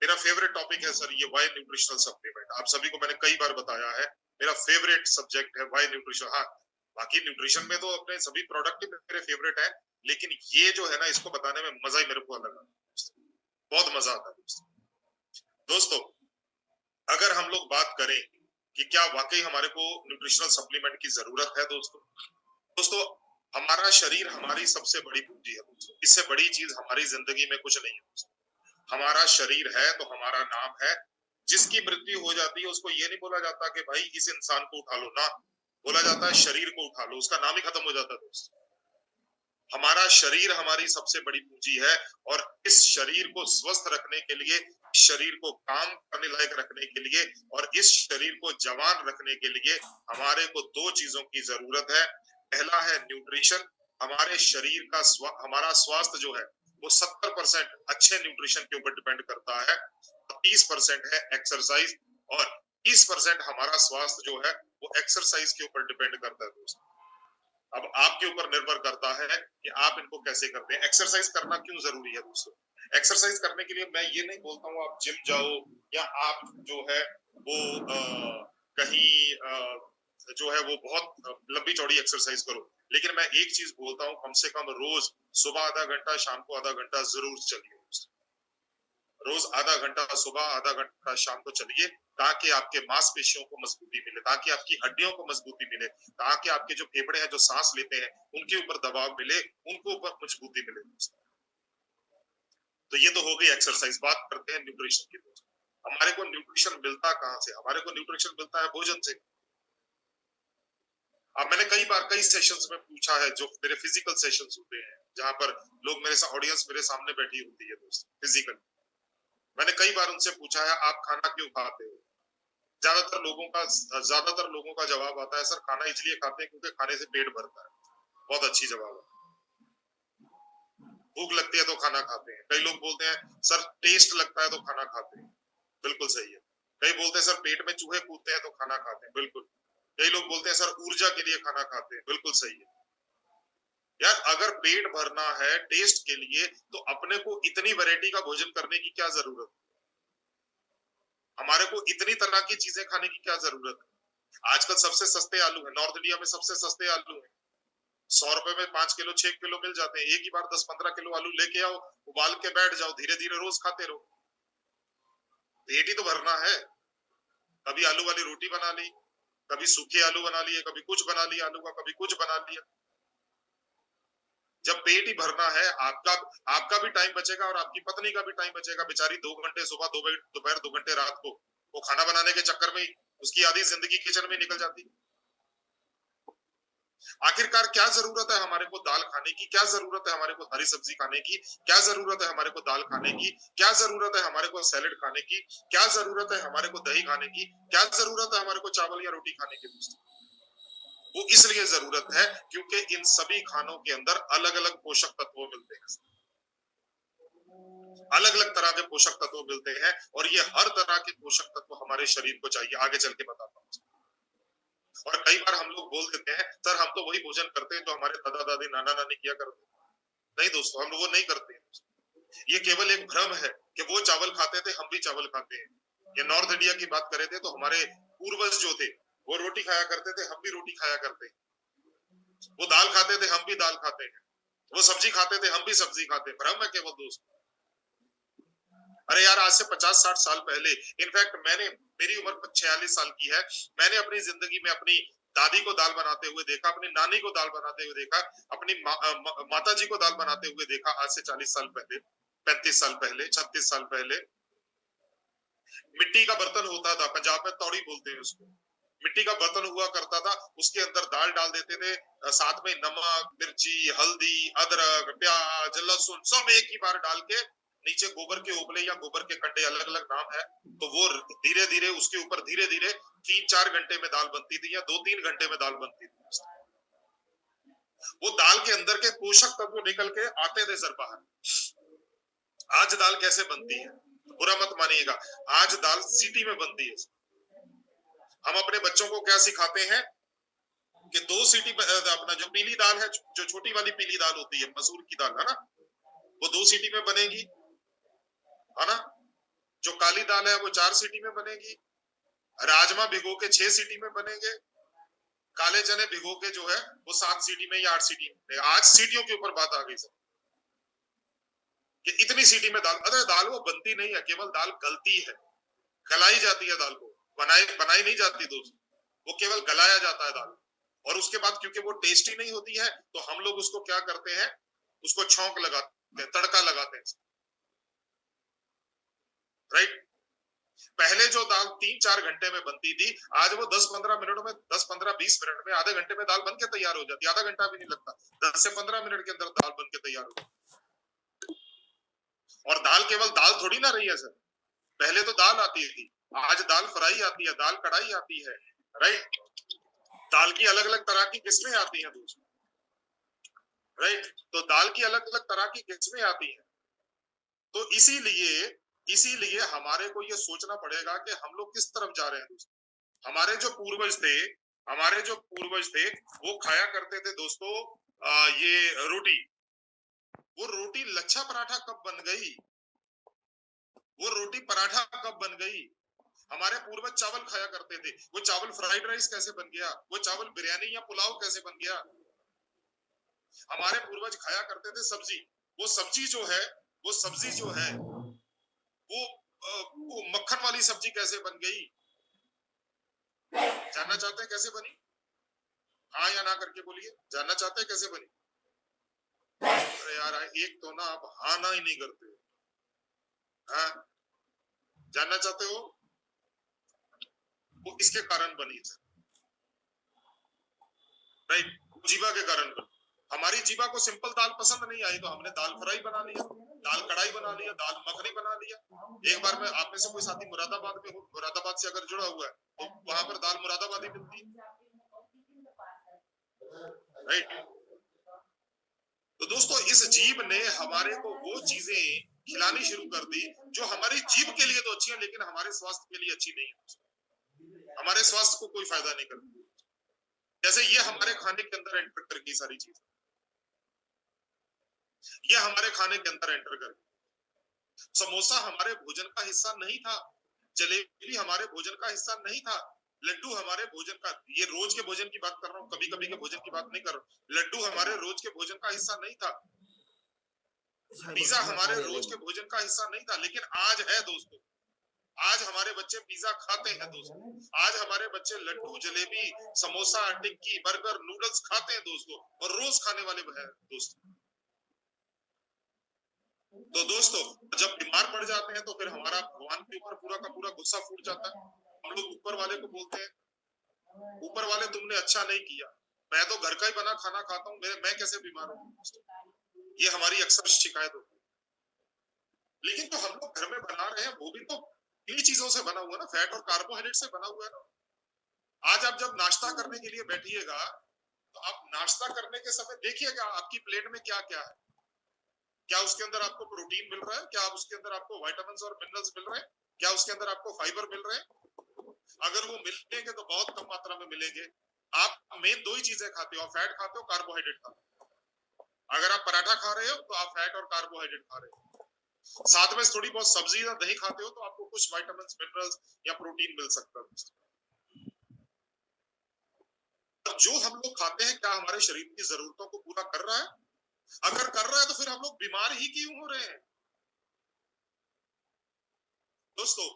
मेरा favourite topic है sir ये वाई न्यूट्रिशनल सप्लीमेंट। आप सभी को मैंने कई बार बताया है, मेरा फेवरेट सब्जेक्ट है वाई न्यूट्रिशन। हाँ, बाकी न्यूट्रिशन में तो अपने सभी प्रोडक्ट ही मेरे फेवरेट है, लेकिन ये जो है ना, इसको बताने में मजा ही मेरे को अलग आता है, बहुत मजा आता है दोस्तों। अगर हम लोग बात करें कि क्या वाकई हमारे को न्यूट्रिशनल सप्लीमेंट की जरूरत है दोस्तों, दोस्तों हमारा शरीर हमारी सबसे बड़ी पूंजी है दोस्तों। इससे बड़ी चीज हमारी जिंदगी में कुछ नहीं है दोस्तों। हमारा शरीर है तो हमारा नाम है। जिसकी मृत्यु हो जाती है उसको ये नहीं बोला जाता कि भाई इस इंसान को उठा लो ना, बोला जाता है शरीर को उठा लो, उसका नाम ही खत्म हो जाता है दोस्तों। हमारा शरीर हमारी सबसे बड़ी पूंजी है, और इस शरीर को स्वस्थ रखने के लिए, शरीर को काम करने लायक रखने के लिए, और इस शरीर को जवान रखने के लिए हमारे को दो चीजों की जरूरत है। पहला है न्यूट्रिशन। हमारे शरीर का हमारा स्वास्थ्य जो है वो 70% अच्छे न्यूट्रिशन के ऊपर डिपेंड करता है, 30% है एक्सरसाइज, और 30% हमारा स्वास्थ्य जो है वो एक्सरसाइज के ऊपर डिपेंड करता है दोस्तों। अब आपके ऊपर निर्भर करता है कि आप इनको कैसे करते हैं। एक्सरसाइज करना क्यों जरूरी है दोस्तों? एक्सरसाइज करने के लिए मैं ये नहीं बोलता हूँ आप जिम जाओ, या आप जो है वो कहीं जो है वो बहुत लंबी चौड़ी एक्सरसाइज करो, लेकिन मैं एक चीज बोलता हूँ, कम से कम रोज सुबह आधा घंटा, शाम को आधा घंटा जरूर चलिए। रोज आधा घंटा सुबह, आधा घंटा शाम को चलिए, ताकि आपके मांसपेशियों को मजबूती मिले, ताकि आपकी हड्डियों को मजबूती मिले, ताकि आपके जो फेफड़े हैं जो सांस लेते हैं उनके ऊपर दबाव मिले, उनको ऊपर मजबूती मिले। तो ये तो हो गई एक्सरसाइज। बात करते हैं न्यूट्रिशन की। हमारे को न्यूट्रिशन मिलता कहाँ से? हमारे को न्यूट्रिशन मिलता है भोजन से। अब मैंने कई बार कई सेशंस में पूछा है, जो मेरे फिजिकल सेशंस होते हैं जहां पर लोग मेरे ऑडियंस मेरे सामने बैठी होती है दोस्त फिजिकल, मैंने कई बार उनसे पूछा है आप खाना क्यों खाते हो? ज्यादातर लोगों का जवाब आता है सर खाना इसलिए खाते हैं क्योंकि खाने से पेट भरता है। बहुत अच्छी जवाब है। भूख लगती है तो खाना खाते हैं। कई लोग बोलते हैं सर टेस्ट लगता है तो खाना खाते हैं। बिल्कुल सही है। कई बोलते हैं सर पेट में चूहे कूदते हैं तो खाना खाते हैं। बिल्कुल। कई लोग बोलते हैं सर ऊर्जा के लिए खाना खाते हैं। बिल्कुल सही है। यार अगर पेट भरना है टेस्ट के लिए, तो अपने को इतनी वैरायटी का भोजन करने की क्या जरूरत है? हमारे को इतनी तरह की चीजें खाने की क्या जरूरत है? आजकल सबसे सस्ते आलू है, नॉर्थ इंडिया में सबसे सस्ते आलू है। 100 रुपए में 5 किलो 6 किलो मिल जाते हैं। एक ही बार 10-15 किलो आलू लेके आओ, उबाल के बैठ जाओ, धीरे धीरे रोज खाते रहो। पेट ही तो भरना है। कभी आलू वाली रोटी बना ली, कभी सूखे आलू बना लिए, कभी कुछ बना लिया आलू का, कभी कुछ बना लिया। जब पेट ही भरना है, आपका भी टाइम बचेगा और आपकी पत्नी का भी टाइम बचेगा। बेचारी 2 घंटे सुबह, दोपहर 2 घंटे रात को वो खाना बनाने के चक्कर में ही उसकी आधी जिंदगी किचन में निकल जाती। आखिरकार क्या जरूरत है हमारे को दाल खाने की? क्या जरूरत है हमारे को हरी सब्जी खाने की? क्या जरूरत है हमारे को दाल खाने की? क्या जरूरत है हमारे को सैलेड खाने की? क्या जरूरत है हमारे को दही खाने की? क्या जरूरत है हमारे को चावल या रोटी खाने की? वो इसलिए जरूरत है क्योंकि इन सभी खानों के अंदर अलग अलग पोषक तत्व मिलते हैं। अलग अलग तरह के पोषक तत्व मिलते हैं, और ये हर तरह के पोषक तत्व हमारे शरीर को चाहिए। आगे चल के बताता हूँ। और कई बार हम लोग बोल देते हैं सर हम तो वही भोजन करते हैं जो हमारे दादा दादी नाना नानी किया करते। नहीं दोस्तों, हम लोग वो नहीं करते हैं। ये केवल एक भ्रम है कि वो चावल खाते थे हम भी चावल खाते हैं। ये नॉर्थ इंडिया की बात करे थे तो हमारे पूर्वज जो थे वो रोटी खाया करते थे, हम भी रोटी खाया करते हैं। वो दाल खाते थे हम भी दाल खाते हैं, वो सब्जी खाते थे हम भी सब्जी खाते हैं। भ्रम है केवल दोस्त। अरे यार आज से 50-60 साल पहले, इनफैक्ट मेरी उम्र 46 साल की है, मैंने अपनी जिंदगी में अपनी दादी को दाल बनाते हुए देखा, अपनी नानी को दाल बनाते हुए देखा, अपनी माता जी को दाल बनाते हुए देखा। आज से 40 साल पहले, 35 साल पहले, 36 साल पहले मिट्टी का बर्तन होता था, पंजाब में तौड़ी बोलते हैं उसको। मिट्टी का बर्तन हुआ करता था, उसके अंदर दाल डाल देते थे, साथ में नमक, मिर्ची, हल्दी, अदरक, प्याज, लहसुन सब एक ही बार डाल के, नीचे गोबर के उपले या गोबर के कंडे, अलग अलग नाम है, तो वो धीरे धीरे उसके ऊपर धीरे धीरे 3-4 घंटे में दाल बनती थी, या 2-3 घंटे में दाल बनती थी। वो दाल के अंदर के पोषक तत्व निकल के आते थे सर बाहर। आज दाल कैसे बनती है? बुरा मत मानिएगा, आज दाल सीटी में बनती है। हम अपने बच्चों को क्या सिखाते हैं कि 2 सीटी अपना जो पीली दाल है, जो छोटी वाली पीली दाल होती है, मसूर की दाल है ना, वो 2 सीटी में बनेगी, है ना। जो काली दाल है वो 4 सीटी में बनेगी, राजमा भिगो के 6 सीटी में बनेंगे, काले चने भिगो के जो है वो 7 सीटी में या 8 सीटी में। आज सीटियों के ऊपर बात आ गई सर कि इतनी सीटी में दाल, अरे दाल वो बनती नहीं है, केवल दाल गलती है, गलाई जाती है दाल को, बनाई नहीं जाती दोस्त, वो केवल गलाया जाता है दाल। और उसके बाद क्योंकि वो टेस्टी नहीं होती है तो हम लोग उसको क्या करते हैं, उसको छौंक लगाते हैं, तड़का लगाते हैं, राइट। पहले जो दाल 3-4 घंटे में बनती थी, आज वो 10-15 मिनट में, 10-15-20 मिनट में, आधे घंटे में दाल बन के तैयार हो जाती है, आधा घंटा भी नहीं लगता, 10 से 15 मिनट के अंदर दाल बन के तैयार हो जाती है। और दाल केवल दाल थोड़ी ना रही है सर, पहले तो दाल आती थी, आज दाल फ्राई आती है, दाल कढ़ाई आती है, राइट। दाल की अलग अलग तरह की किस्में आती हैं दोस्तों, राइट। तो दाल की अलग अलग तरह की किस्में आती हैं, तो इसीलिए हमारे को ये सोचना पड़ेगा कि हम लोग किस तरफ जा रहे हैं दोस्तों। हमारे जो पूर्वज थे वो खाया करते थे दोस्तों ये रोटी। वो रोटी लच्छा पराठा कब बन गई, वो रोटी पराठा कब बन गई। हमारे पूर्वज चावल खाया करते थे, वो चावल फ्राइड राइस कैसे बन गया, वो चावल बिरयानी या पुलाव कैसे बन गया। हमारे पूर्वज खाया करते थे सब्जी, वो सब्जी जो है वो मक्खन वाली सब्जी कैसे बन गई। जानना चाहते हैं कैसे बनी, हाँ या ना करके बोलिए, जानना चाहते हैं कैसे बनी। अरे यार एक तो ना आप हाँ ना ही नहीं करते, हाँ जानना चाहते हो। वो इसके कारण बनी थी, राइट, जीवा के कारण बनी। हमारी जीवा को सिंपल दाल पसंद नहीं आई तो हमने दाल फ्राई बना लिया, दाल कढ़ाई बना लिया, दाल मखनी बना लिया। एक बार में आप में से कोई साथी मुरादाबाद में हो, मुरादाबाद से अगर जुड़ा हुआ है तो वहां पर दाल मुरादाबादी मिलती है, राइट। तो दोस्तों इस जीभ ने हमारे को वो चीजें खिलानी शुरू कर दी जो हमारी जीभ के लिए तो अच्छी है लेकिन हमारे स्वास्थ्य के लिए अच्छी नहीं है, हमारे स्वास्थ्य को कोई फायदा नहीं करती। जैसे ये हमारे खाने के अंदर एंटर कर गई सारी चीज, ये हमारे खाने के अंदर एंटर कर गई। समोसा हमारे भोजन का हिस्सा नहीं था, जलेबी हमारे भोजन का हिस्सा नहीं था, लड्डू हमारे भोजन का, ये रोज के भोजन की बात कर रहा हूँ, कभी कभी के भोजन की बात नहीं कर रहा हूँ। लड्डू हमारे रोज के भोजन का हिस्सा नहीं था, पिज्जा हमारे रोज के भोजन का हिस्सा नहीं था, लेकिन आज है दोस्तों। आज हमारे बच्चे पिज्जा खाते हैं दोस्तों, आज हमारे बच्चे लड्डू जलेबी समोसा टिक्की बर्गर नूडल्स खाते हैं दोस्तों, और रोज खाने वाले हैं दोस्तों। तो दोस्तों जब बीमार पड़ जाते हैं तो फिर हमारा भगवान के ऊपर पूरा का पूरा गुस्सा फूट जाता है। हम लोग ऊपर वाले को बोलते हैं, ऊपर वाले तुमने अच्छा नहीं किया, मैं तो घर का ही बना खाना खाता हूँ, मैं कैसे बीमार हूँ। ये हमारी अक्सर शिकायत होती है। लेकिन तो हम लोग घर में बना रहे हैं वो भी तो इन्हीं चीजों से बना हुआ है ना, फैट और कार्बोहाइड्रेट से बना हुआ है ना। आज आप जब नाश्ता करने के लिए बैठिएगा तो आप नाश्ता करने के समय देखिएगा आपकी प्लेट में क्या क्या है, क्या उसके अंदर आपको प्रोटीन मिल रहा है, क्या उसके अंदर आपको विटामिन और मिनरल्स मिल रहे हैं, क्या उसके अंदर आपको फाइबर मिल रहे हैं। अगर वो मिलेंगे तो बहुत कम मात्रा में मिलेंगे। आप मेन दो ही चीजें खाते हो, फैट खाते हो, कार्बोहाइड्रेट खाते हो। अगर आप पराठा खा रहे हो तो आप फैट और कार्बोहाइड्रेट खा रहे हो, साथ में थोड़ी बहुत सब्जी या दही खाते हो तो आपको कुछ विटामिन मिनरल्स या प्रोटीन मिल सकता है। जो हम लोग खाते हैं क्या हमारे शरीर की जरूरतों को पूरा कर रहा है, अगर कर रहा है तो फिर हम लोग बीमार ही क्यों हो रहे हैं। दोस्तों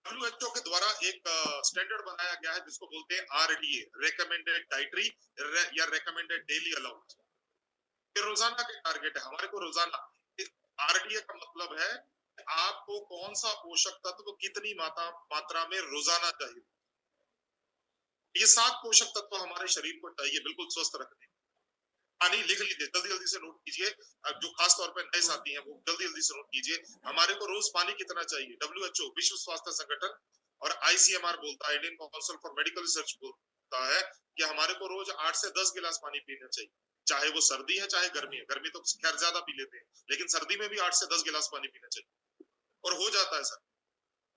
WHO के द्वारा एक स्टैंडर्ड बनाया गया है जिसको बोलते हैं RDA, रेकमेंडेड डाइटरी या रेकमेंडेड डेली अलाउंस। ये रोजाना के टारगेट है हमारे को रोजाना। RDA का मतलब है आपको कौन सा पोषक तत्व कितनी मात्रा में रोजाना चाहिए। ये 7 पोषक तत्व हमारे शरीर को चाहिए बिल्कुल स्वस्थ रखने। पानी लिख लीजिए, जल्दी जल्दी से नोट कीजिए, जो खास तौर पे नए साथी हैं वो जल्दी जल्दी से नोट कीजिए। हमारे को रोज पानी कितना चाहिए, WHO विश्व स्वास्थ्य संगठन और ICMR बोलता है, Indian council for medical research बोलता है कि हमारे को रोज 8 से 10 गिलास पानी पीना चाहिए, चाहे वो सर्दी है चाहे गर्मी है। गर्मी तो खैर ज्यादा पी लेते हैं, लेकिन सर्दी में भी 8 से 10 गिलास पानी पीना चाहिए। और हो जाता है सर,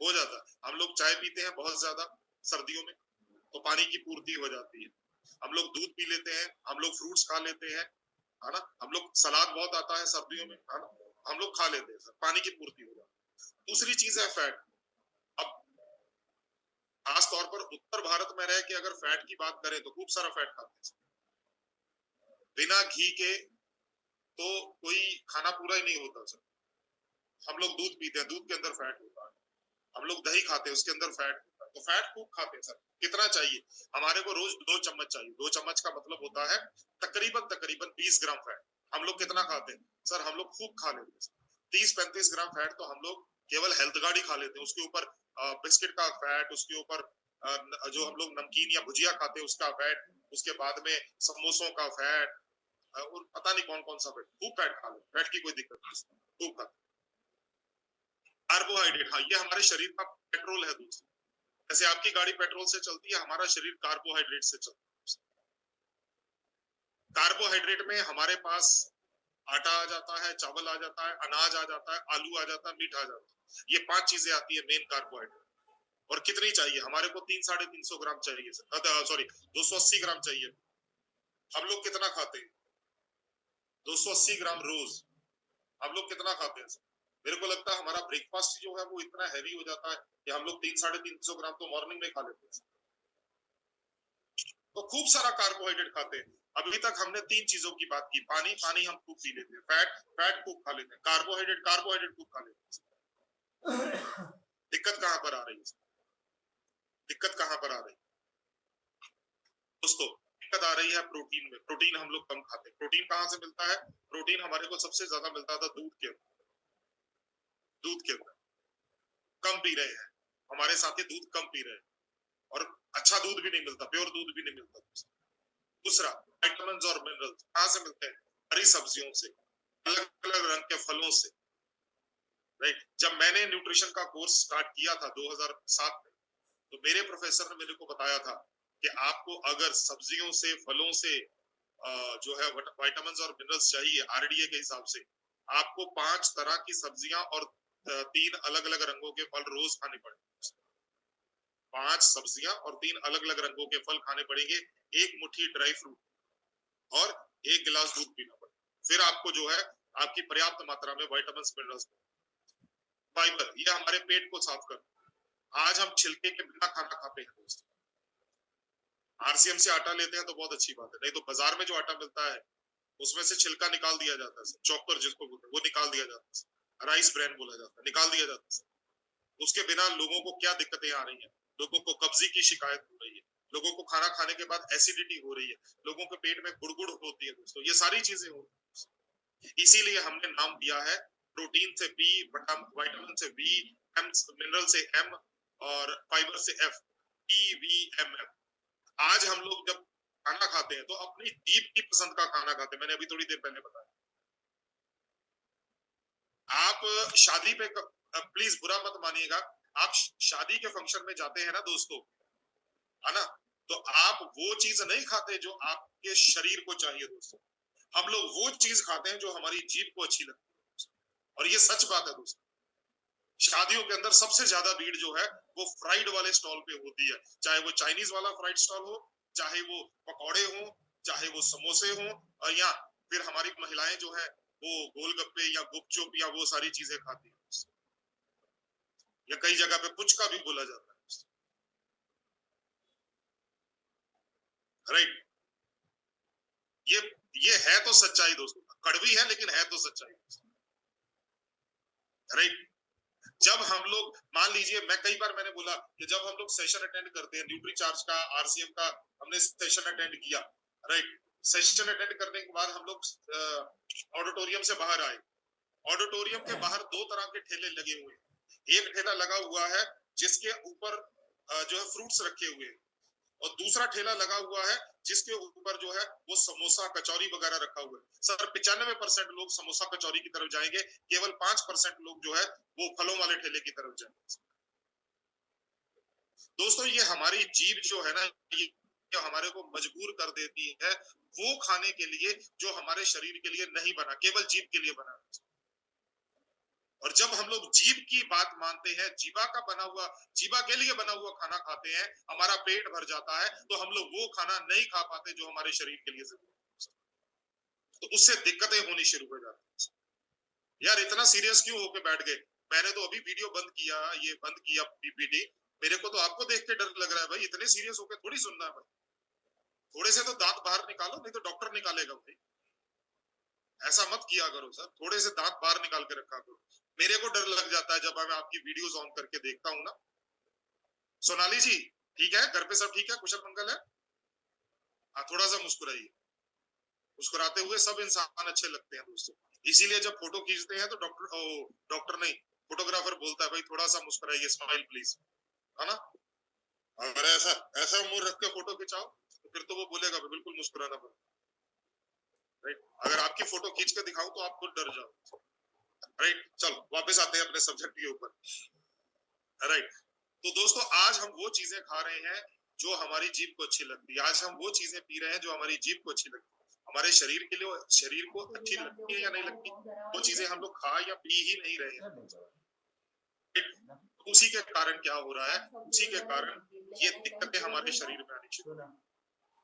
हो जाता है। हम लोग चाय पीते हैं बहुत ज्यादा सर्दियों में तो पानी की पूर्ति हो जाती है, हम लोग दूध पी लेते हैं, हम लोग फ्रूट्स खा लेते हैं, है ना, हम लोग सलाद बहुत आता है सर्दियों में, है ना, हम लोग खा लेते हैं सर, पानी की पूर्ति हो जाती है। दूसरी चीज है फैट। खास तौर पर उत्तर भारत में रह के अगर फैट की बात करें तो खूब सारा फैट खाते हैं, बिना घी के तो कोई खाना पूरा ही नहीं होता सर। हम लोग दूध पीते हैं, दूध के अंदर फैट होता है, हम लोग दही खाते हैं, उसके अंदर फैट होता है, तो फैट खूब खाते हैं सर। कितना चाहिए हमारे को? रोज 2 चम्मच चाहिए। 2 चम्मच का मतलब होता है तकरीबन तकरीबन 20 ग्राम फैट। हम लोग कितना खाते हैं सर? हम लोग खूब खा लेते हैं 30-35 ग्राम फैट तो हम लोग केवल हेल्थ गार्ड ही खा लेते हैं। उसके ऊपर बिस्किट का फैट, उसके ऊपर जो हम लोग नमकीन या भुजिया खाते हैं उसका फैट, उसके बाद में समोसों का फैट, और पता नहीं कौन कौन सा फैट, खूब फैट खा लेते। फैट की कोई दिक्कत नहीं, खूब खाते। कार्बोहाइड्रेट, हाँ, ये हमारे शरीर का पेट्रोल है दूसरी। जैसे आपकी गाड़ी पेट्रोल से चलती है, हमारा शरीर कार्बोहाइड्रेट से चलता है। कार्बोहाइड्रेट में हमारे पास आटा आ जाता है, चावल आ जाता है, अनाज आ जाता है, आलू आ जाता है, मीट आ जाता है। ये 5 चीजें आती है मेन कार्बोहाइड्रेट। और कितनी चाहिए हमारे को? 300-350 ग्राम चाहिए, सॉरी 280 ग्राम चाहिए। हम लोग कितना खाते हैं? 280 ग्राम रोज। हम लोग कितना खाते हैं? मेरे को लगता है हमारा ब्रेकफास्ट जो है वो इतना हैवी हो जाता है कि हम लोग 300-350 ग्राम तो मॉर्निंग में खा लेते हैं। तो खूब सारा कार्बोहाइड्रेट खाते हैं। अभी तक हमने 3 चीजों की बात की। पानी, पानी हम खूब पी लेते हैं, फैट, फैट खूब खा लेते हैं, कार्बोहाइड्रेट, कार्बोहाइड्रेट खूब खा लेते हैं। दिक्कत कहां पर आ रही है? दिक्कत कहां पर आ रही है दोस्तों? दिक्कत आ रही है प्रोटीन में। प्रोटीन हम लोग कम खाते हैं। प्रोटीन कहां से मिलता है? प्रोटीन हमारे को सबसे ज्यादा मिलता था दूध के अंदर। दूध के अंदर कम पी रहे हैं, हमारे साथी दूध कम पी रहे हैं, और अच्छा दूध भी नहीं मिलता, प्योर दूध भी नहीं मिलता। दूसरा, विटामिन और मिनरल्स कहां से मिलते हैं? हरी सब्जियों से, अलग अलग रंग के फलों से। राइट, जब मैंने न्यूट्रिशन का कोर्स स्टार्ट किया था 2007 में, तो मेरे प्रोफेसर ने मेरे को बताया था कि आपको अगर सब्जियों से, फलों से जो है विटामिन और मिनरल्स चाहिए आरडीए के हिसाब से, आपको 5 तरह की सब्जियां और 3 अलग अलग रंगों के फल रोज खाने पड़ेंगे। 5 सब्जियां और 3 अलग अलग रंगों के फल खाने पड़ेंगे, 1 मुट्ठी ड्राई फ्रूट और 1 गिलास दूध पीना पड़ेगा। फिर आपको जो है आपकी पर्याप्त मात्रा में विटामिन मिनरल्स। फाइबर, ये हमारे पेट को साफ करता है। आज हम छिलके के बिना खाना खाते हैं दोस्तों। आरसीएम से आटा लेते हैं तो बहुत अच्छी बात है, नहीं तो बाजार में जो आटा मिलता है उसमें से छिलका निकाल दिया जाता है, चॉपर जिसको बोलते हैं वो निकाल दिया जाता है, राइस ब्रांड बोला जाता है, निकाल दिया जाता है। उसके बिना लोगों को क्या दिक्कतें आ रही हैं? लोगों को कब्जी की शिकायत हो रही है, लोगों को खाना खाने के बाद एसिडिटी हो रही है, लोगों के पेट में गुड़गुड़ होती है दोस्तों, ये सारी चीजें हो रही है। इसीलिए हमने नाम दिया है प्रोटीन से पी, विटामिन से बी, एम, मिनरल से एम, और फाइबर से एफ, PVMF। आज हम लोग जब खाना खाते हैं तो अपनी जीभ की पसंद का खाना खाते हैं। मैंने अभी थोड़ी देर पहले बताया। आप शादी पे, प्लीज बुरा मत मानिएगा, आप शादी के फंक्शन में जाते हैं ना दोस्तों, है ना, तो आप वो चीज नहीं खाते जो आपके शरीर को चाहिए दोस्तों। हम लोग वो चीज खाते हैं जो हमारी जीभ को अच्छी लगती है, और ये सच बात है दोस्तों। शादियों के अंदर सबसे ज्यादा भीड़ जो है वो फ्राइड वाले स्टॉल पे होती है, चाहे वो चाइनीज वाला फ्राइड स्टॉल हो, चाहे वो पकौड़े हो, चाहे वो समोसे हो, या फिर हमारी महिलाएं जो है वो गोलगप्पे या गुपचुप या वो सारी चीजें खाती है, या कई जगह पे पुचका भी बोला जाता है। राइट, ये ये है तो सच्चाई दोस्तों, कड़वी है लेकिन है तो सच्चाई। राइट, जब हम लोग मान लीजिए, मैं कई बार मैंने बोला कि जब हम लोग सेशन अटेंड करते हैं न्यूट्री चार्ज का, आरसीएम का, हमने सेशन अटेंड किया। राइट, सेशन अटेंड करने के बाद हम लोग ऑडिटोरियम से बाहर आए। ऑडिटोरियम के बाहर 2 तरह के ठेले लगे हुए हैं। एक ठेला लगा हुआ है जिसके ऊपर जो है फ्रूट्स रखे हुए हैं, और दूसरा ठेला लगा हुआ है जिसके ऊपर जो है वो समोसा कचौरी वगैरह रखा हुआ है। सर 95% लोग समोसा कचौरी की तरफ जाएंगे, केवल 5% लोग जो है वो फलों वाले ठेले की तरफ जाएंगे। दोस्तों, ये हमारी जीभ जो है ना, ये हमारे को मजबूर कर देती है वो खाने के लिए जो हमारे शरीर के लिए नहीं बना, केवल जीभ के लिए बना। और जब हम लोग जीभ की बात मानते हैं, जीवा का बना हुआ, जीवा के लिए बना हुआ खाना खाते हैं, हमारा पेट भर जाता है, तो हम लोग वो खाना नहीं खा पाते जो हमारे शरीर के लिए जरूरी है, तो उससे दिक्कतें होनी शुरू हो जाती है। यार इतना सीरियस क्यों होके बैठ गए? मैंने तो अभी वीडियो बंद किया, ये बंद किया पीपीटी, मेरे को तो आपको देख के डर लग रहा है भाई, इतने सीरियस होकर थोड़ी सुनना है भाई, थोड़े से तो दांत बाहर निकालो, नहीं तो डॉक्टर निकालेगा भाई। ऐसा मत किया करो सर, थोड़े से दांत बाहर निकाल के रखा करो। मेरे को डर लग जाता है जब मैं आपकी वीडियोस ऑन करके देखता हूँ ना। सोनाली जी ठीक है, घर पे सब ठीक है, कुशल मंगल है? हाँ, थोड़ा सा मुस्कुराइए, मुस्कुराते हुए सब इंसान अच्छे लगते हैं दोस्तों। इसीलिए जब फोटो खींचते हैं तो डॉक्टर नहीं, फोटोग्राफर बोलता है भाई थोड़ा सा मुस्कुराइए, स्माइल प्लीज, है ना? अगर ऐसा ऐसा मुंह रख के फोटो खिंचाओ तो फिर तो वो बोलेगा बिल्कुल मुस्कुराना पड़ेगा, राइट? अगर आपकी फोटो खींच के दिखाऊं तो आप खुद डर जाओ, राइट? चलो वापस आते हैं अपने सब्जेक्ट के ऊपर, राइट? तो दोस्तों आज हम वो चीजें खा रहे हैं जो हमारी जीभ को अच्छी लगती है, आज हम वो चीजें पी रहे हैं जो हमारी जीभ को अच्छी लगती है, हमारे शरीर के लिए, शरीर को अच्छी लगती है या नहीं लगती, वो चीजें हम लोग खा या पी ही नहीं रहे हैं। उसी के कारण क्या हो रहा है, उसी के कारण ये दिक्कतें हमारे शरीर में आनी शुरू,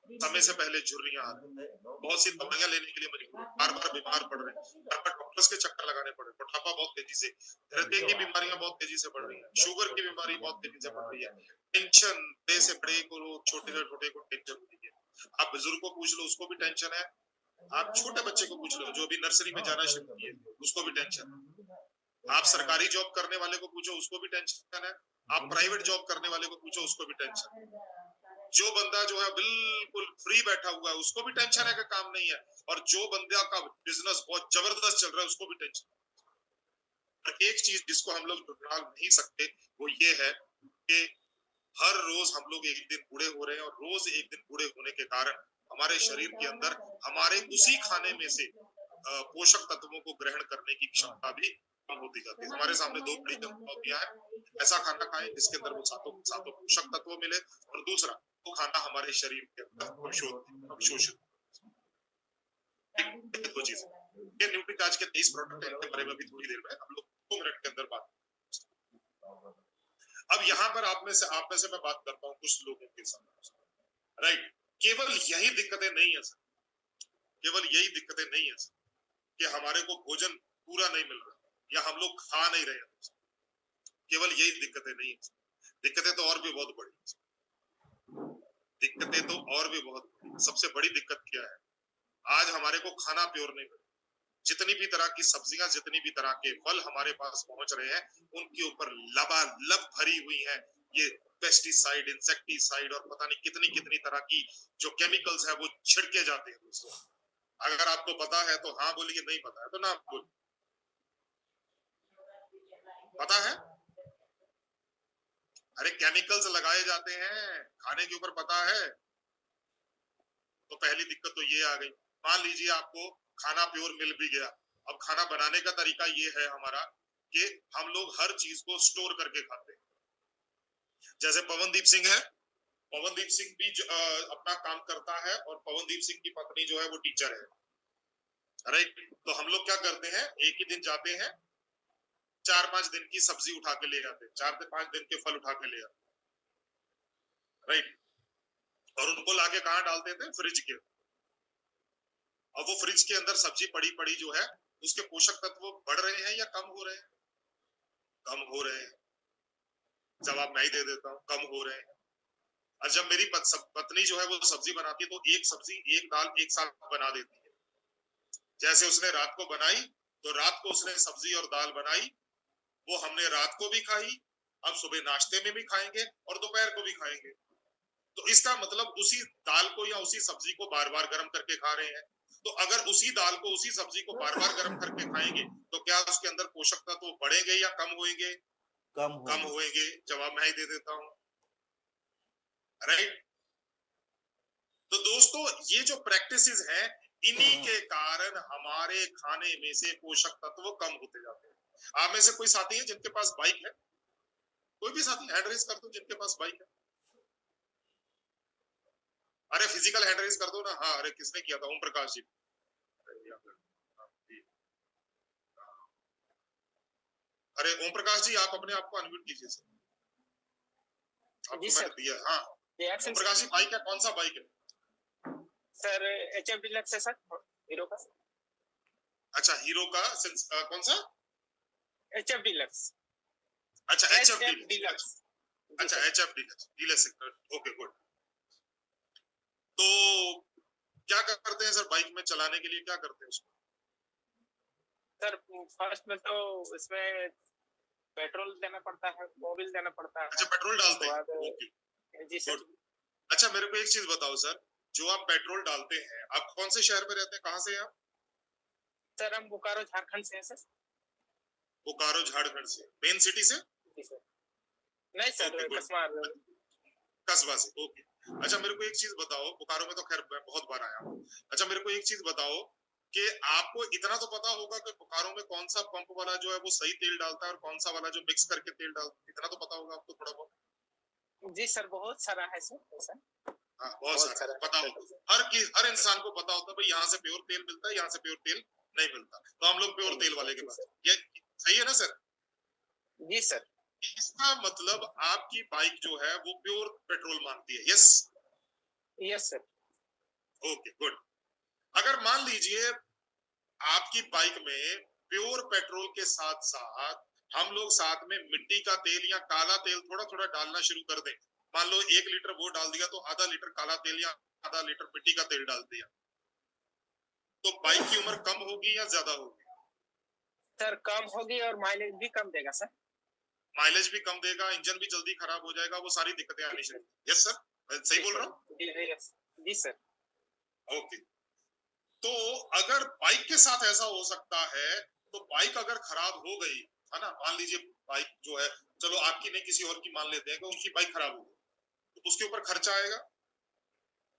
समय से पहले झुर्रियां आ रही, बहुत सी दवाइयां लेने के लिए मजबूर, बार बार बीमार पड़ रहे हैं, बार बार डॉक्टर्स के चक्कर लगाने पड़े, मोटापा बहुत तेजी से, हृदय की बीमारियां बहुत तेजी से बढ़ रही है, शुगर की बीमारी बहुत तेजी से बढ़ रही है, टेंशन, बड़े से बड़े को, छोटे से छोटे को टेंशन होती है। आप बुजुर्ग को पूछ लो उसको भी टेंशन है, आप छोटे बच्चे को पूछ लो जो अभी नर्सरी में जाना शुरू किए उसको भी टेंशन, आप सरकारी जॉब करने वाले को पूछो उसको भी टेंशन है, आप प्राइवेट जॉब करने वाले को पूछो उसको भी टेंशन, जो बंदा जो है बिल्कुल फ्री बैठा हुआ है उसको भी टेंशन है कि काम नहीं है, और जो बंदा का बिजनेस बहुत जबरदस्त चल रहा है उसको भी टेंशन। और एक चीज जिसको हम लोग टाल नहीं सकते वो ये है कि हर रोज हम लोग एक दिन बूढ़े हो रहे हैं, और रोज एक दिन बूढ़े होने के कारण हमारे शरीर के अंदर हमारे उसी खाने में से पोषक तत्वों को ग्रहण करने की क्षमता भी कम होती जाती है। हमारे सामने दो बड़ी चुनौतियां हैं, ऐसा खाना खाएं जिसके अंदर वो सातों सातों पोषक तत्व मिले, और दूसरा वो खाना हमारे शरीर के अंदर अवशोषित। दो चीज, ये न्यूट्रीचार्ज के 23 प्रोडक्ट है, इनके बारे में भी थोड़ी देर में हम लोग 2 मिनट के अंदर बात। अब यहाँ पर आप में से मैं बात करता हूँ कुछ लोगों के साथ, राइट? केवल यही दिक्कतें नहीं है सर, केवल यही दिक्कतें नहीं है सर कि हमारे को भोजन पूरा नहीं मिल रहा या हम लोग खा नहीं रहे हैं, केवल यही दिक्कतें नहीं है, दिक्कतें तो और भी बहुत बड़ी, दिक्कतें तो और भी बहुत बड़ी। सबसे बड़ी दिक्कत क्या है, आज हमारे को खाना प्योर नहीं मिल, जितनी भी तरह की सब्जियां, जितनी भी तरह के फल हमारे पास पहुंच रहे हैं उनके ऊपर लबालब भरी हुई है ये पेस्टिसाइड, इंसेक्टिसाइड और पता नहीं कितनी कितनी तरह की जो केमिकल्स है वो छिड़के जाते हैं दोस्तों। अगर आपको पता है तो हाँ बोलिए, नहीं पता है तो ना बोलिए। पता है? अरे केमिकल्स लगाए जाते हैं खाने के ऊपर, पता है? तो पहली दिक्कत तो ये आ गई। मान लीजिए आपको खाना प्योर मिल भी गया, अब खाना बनाने का तरीका ये है हमारा कि हम लोग हर चीज को स्टोर करके खाते हैं। जैसे पवनदीप सिंह है, पवनदीप सिंह भी अपना काम करता है, और पवनदीप सिंह की पत्नी जो है वो टीचर है, राइट? तो हम लोग क्या करते हैं, एक ही दिन जाते हैं, 4-5 दिन की सब्जी उठा के ले जाते हैं, 4 से 5 दिन के फल उठा के ले आते, राइट? और उनको लाके कहाँ डालते थे, फ्रिज के। अब वो फ्रिज के अंदर सब्जी पड़ी पड़ी जो है उसके पोषक तत्व बढ़ रहे हैं या कम हो रहे हैं? कम हो रहे हैं। जवाब मैं ही दे देता हूँ, कम हो रहे हैं। और जब मेरी पत्नी जो है वो सब्जी बनाती है तो एक सब्जी एक दाल एक साथ बना देती है। जैसे उसने रात को बनाई तो रात को उसने सब्जी और दाल बनाई, वो हमने रात को भी खाई, अब सुबह नाश्ते में भी खाएंगे और दोपहर को भी खाएंगे। तो इसका मतलब उसी दाल को या उसी सब्जी को बार बार गर्म करके खा रहे हैं। तो अगर उसी दाल को उसी सब्जी को बार बार गर्म करके खाएंगे तो क्या उसके अंदर पोषक तत्व बढ़ेंगे या कम होंगे? कम होंगे। जवाब मैं ही दे देता हूँ, राइट? तो दोस्तों ये जो प्रैक्टिसेस हैं इन्हीं के कारण हमारे खाने में से पोषक तत्व कम होते जाते हैं। आप में से कोई साथी है जिनके पास बाइक है? कोई भी साथी हैंड रेज कर दो जिनके पास बाइक है। अरे फिजिकल हैंड रेज कर दो ना। हाँ, अरे किसने किया था? ओम प्रकाश जी। अरे ओम प्रकाश जी आप अपने आप को अनम्यूट कीजिए सर, आपको मैंने दिया। हाँ ओम प्रकाश जी, बाइक है, कौन सा बाइक है सर? HF डिलक्स है सर, हीरो का। अच्छा हीरो का कौन सा? HF deluxe. अच्छा HF डिलक्स। जी अच्छा, sir. HF dealer sector, okay good. तो क्या करते हैं सर बाइक में चलाने के लिए, क्या करते हैं उसको? सर फर्स्ट में तो इसमें पेट्रोल देना पड़ता है, मोबिल देना पड़ता अच्छा, है। पेट्रोल उसके डालते हैं, बाद ओके जी सर। गुड। अच्छा, मेरे को एक चीज बताओ सर, जो आप पेट्रोल डालते हैं, आप कौन से शहर में रहते हैं, कहाँ से हैं आप? सर हम बोकारो झारखंड से हैं सर। बोकारो झारखंड से, मेन सिटी से? जी सर। नहीं सर, ओके गुड, कस्मार। कस्बा से, ओके। अच्छा, मेरे को एक चीज बताओ, बोकारो में तो खैर मैं बहुत बार आया हूँ। अच्छा, मेरे को एक चीज बताओ कि आपको इतना तो पता होगा कि बोकारो में कौन सा पंप वाला जो है वो सही तेल डालता है और कौन सा वाला जो मिक्स करके तेल डालता है, इतना तो पता होगा आपको थोड़ा बहुत? जी सर, बहुत सारा है सर ऐसा। हाँ, बहुत बहुत सारा है, सारा पता है होगा। सर। हर इंसान को पता होता है भाई यहाँ से प्योर तेल मिलता है, यहाँ से प्योर तेल नहीं मिलता, तो हम लोग प्योर नहीं तेल मिलता है। वाले के जी पास, सर। ये सही है ना सर? जी सर। इसका मतलब आपकी बाइक जो है वो प्योर पेट्रोल मांगती है, yes? Yes sir. Okay good. अगर मान लीजिए आपकी बाइक में प्योर पेट्रोल के साथ साथ हम लोग साथ में मिट्टी का तेल या काला तेल थोड़ा थोड़ा डालना शुरू कर दें, मान लो 1 लीटर वो डाल दिया तो आधा लीटर काला तेल या आधा लीटर मिट्टी का तेल डाल दिया, तो बाइक की उम्र कम होगी या ज्यादा होगी? सर कम होगी और माइलेज भी कम देगा सर। माइलेज भी कम देगा, इंजन भी जल्दी खराब हो जाएगा, वो सारी दिक्कतें जी आनी सर। शुरू। यस सर, मैं सही जी बोल सर। रहा हूँ? जी जी यस। जी सर। ओके। तो अगर बाइक के साथ ऐसा हो सकता है, तो बाइक अगर खराब हो गई, है ना, मान लीजिए बाइक जो है, चलो आपकी नहीं किसी और की मान लेते हैं कि उसकी बाइक खराब हो गई, तो उसके ऊपर खर्चा आएगा,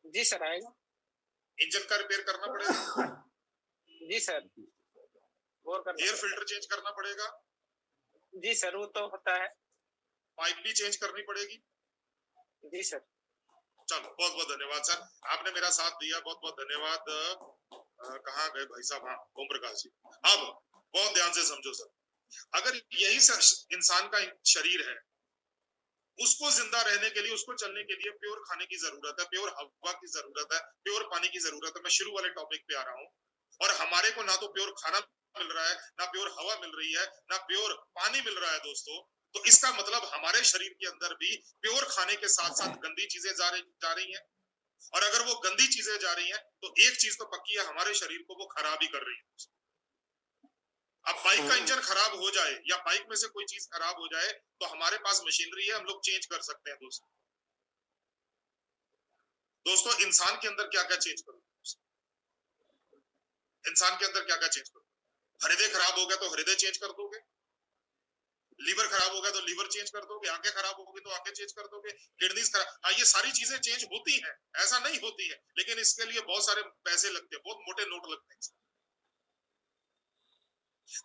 जी सर आएगा। इंजन का रिपेयर करना पड़ेगा, जी सर। गौर करना एयर पड़ेगा। फिल्टर चेंज करना पड़ेगा, जी सर, वो तो होता है। पाइप भी चेंज करनी पड़ेगी। जी सर। चलो, बहुत बहुत धन्यवाद सर, आपने मेरा साथ दिया, बहुत बहुत धन्यवाद। कहाँ गए भाई साहब? हाँ, ओम प्रकाश जी। अब बहुत ध्यान से समझो सर, अगर यही इंसान का शरीर है, उसको जिंदा रहने के लिए, उसको चलने के लिए प्योर खाने की जरूरत है, प्योर हवा की जरूरत है, प्योर पानी की जरूरत है। मैं शुरू वाले टॉपिक पे आ रहा हूँ, और हमारे को ना तो प्योर खाना मिल रहा है, ना प्योर हवा मिल रही है, ना प्योर पानी मिल रहा है दोस्तों। तो इसका मतलब हमारे शरीर के अंदर भी प्योर खाने के साथ साथ गंदी चीजें जा रही हैं, और अगर वो गंदी चीजें जा रही हैं तो एक चीज तो पक्की है, हमारे शरीर को वो खराब ही कर रही है। अब बाइक का इंजन खराब हो जाए या बाइक में से कोई चीज खराब हो जाए, तो हमारे पास मशीनरी है, हम लोग चेंज कर सकते हैं दोस्तों। दोस्तों, इंसान के अंदर क्या क्या चेंज करो, इंसान के अंदर क्या क्या चेंज करो? हृदय खराब हो गया तो हृदय चेंज कर दोगे, लीवर खराब हो गया तो लीवर चेंज कर दोगे, आंखें खराब हो गई तो आंखें चेंज कर दोगे, किडनीज खराब, हाँ ये सारी चीजें चेंज होती हैं, ऐसा नहीं होती है, लेकिन इसके लिए बहुत सारे पैसे लगते हैं, बहुत मोटे नोट लगते हैं।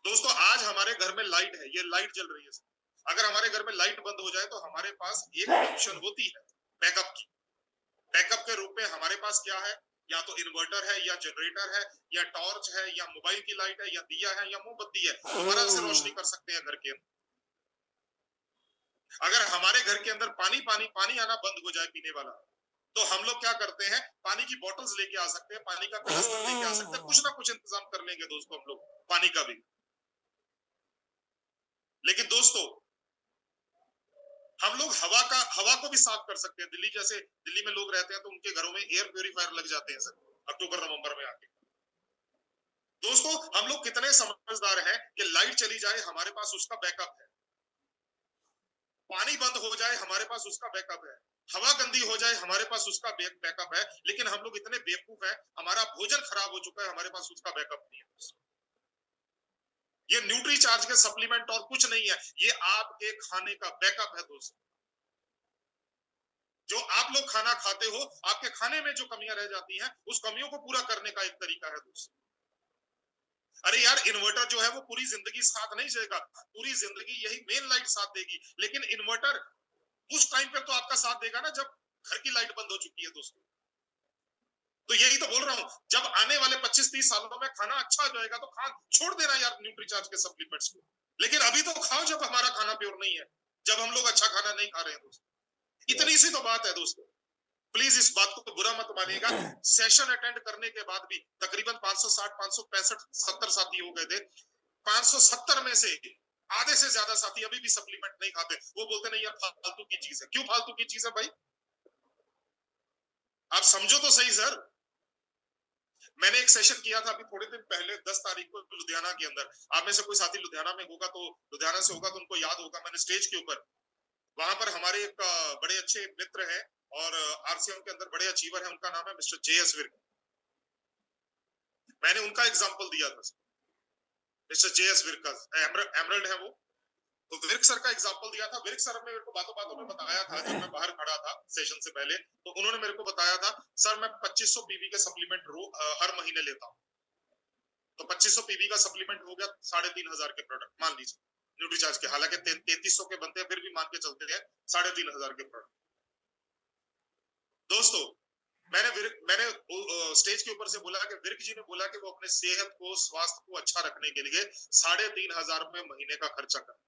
दोस्तों, आज हमारे घर में लाइट है, ये लाइट जल रही है, अगर हमारे घर में लाइट बंद हो जाए तो हमारे पास एक ऑप्शन होती है बैकअप की। बैकअप के रूप में हमारे पास क्या है? या तो इन्वर्टर है, या जनरेटर है, या टॉर्च है, या मोबाइल की लाइट है, या दिया है, या मोमबत्ती है, दोबारा से रोशनी कर सकते हैं घर के अंदर। अगर हमारे घर के अंदर पानी पानी पानी आना बंद हो जाए पीने वाला, तो हम लोग क्या करते हैं, पानी की बोतल्स लेके आ सकते हैं, पानी का कनस्तर लेके आ सकते हैं, कुछ ना कुछ इंतजाम कर लेंगे दोस्तों हम लोग पानी का भी। लेकिन दोस्तों, हम लोग हवा को भी साफ कर सकते हैं। दिल्ली में लोग रहते हैं तो उनके घरों में एयर प्योरीफायर लग जाते हैं सर अक्टूबर नवंबर में आके। दोस्तों, हम लोग कितने समझदार हैं कि लाइट चली जाए हमारे पास उसका बैकअप है, पानी बंद हो जाए हमारे पास उसका बैकअप है, हवा गंदी हो जाए हमारे पास उसका बैकअप है, लेकिन हम लोग इतने बेवकूफ हैं, हमारा भोजन खराब हो चुका है, हमारे पास उसका बैकअप नहीं है। ये न्यूट्री चार्ज के सप्लीमेंट और कुछ नहीं है, ये आपके खाने का बैकअप है दोस्तों। जो आप लोग खाना खाते हो, आपके खाने में जो कमियां रह जाती हैं, उस कमियों को पूरा करने का एक तरीका है दोस्तों। अरे यार, इन्वर्टर जो है वो पूरी जिंदगी साथ नहीं देगा, पूरी जिंदगी यही मेन लाइट साथ देगी, लेकिन इन्वर्टर उस टाइम पर तो आपका साथ देगा ना जब घर की लाइट बंद हो चुकी है दोस्तों। तो यही तो बोल रहा हूं, जब आने वाले 25-30 सालों में खाना अच्छा हो जाएगा तो खा छोड़ देना यार न्यूट्रीचार्ज के सप्लीमेंट्स को, लेकिन अभी तो खाओ जब हमारा खाना प्योर नहीं है, जब हम लोग अच्छा खाना नहीं खा रहे हैं दोस्तों। इतनी सी तो बात है दोस्तों, प्लीज इस बात को बुरा मत मानिएगा। सेशन अटेंड करने के बाद भी तकरीबन 560, 565, 70 साथी हो गए थे, 570 में से आधे से ज्यादा साथी अभी भी सप्लीमेंट नहीं खाते, वो बोलते नहीं यार फालतू की चीज है। क्यों फालतू की चीज है भाई? आप समझो तो सही सर। मैंने एक सेशन किया था अभी थोड़े दिन पहले 10 तारीख को लुधियाना के अंदर। आप में से कोई साथी लुधियाना में होगा तो लुधियाना से होगा तो उनको याद होगा, मैंने स्टेज के ऊपर वहां पर हमारे एक बड़े अच्छे मित्र हैं और आरसीएम के अंदर बड़े अचीवर हैं, उनका नाम है मिस्टर जेएस विर्क। मैंने उनका एग्जांपल दिया था, मिस्टर जेएस विर्क का एमरल्ड है वो। तो विर्क सर का एग्जांपल दिया था। विर्क सर ने मेरे को बातों बातों में बताया था, जब मैं बाहर खड़ा था सेशन से पहले, तो उन्होंने मेरे को बताया था सर मैं 2500 पीवी के सप्लीमेंट हर महीने लेता हूँ। तो 2500 पीवी का सप्लीमेंट हो गया 3500 के प्रोडक्ट मान लीजिए न्यूट्रीचार्ज के, हालांकि 3300 के बनते हैं फिर भी मान के चलते हैं 3500 के प्रोडक्ट। दोस्तों मैंने स्टेज के ऊपर से बोला कि विर्क जी ने बोला कि वो अपने सेहत को, स्वास्थ्य को अच्छा रखने के लिए 3500 रुपए महीने का खर्चा कर।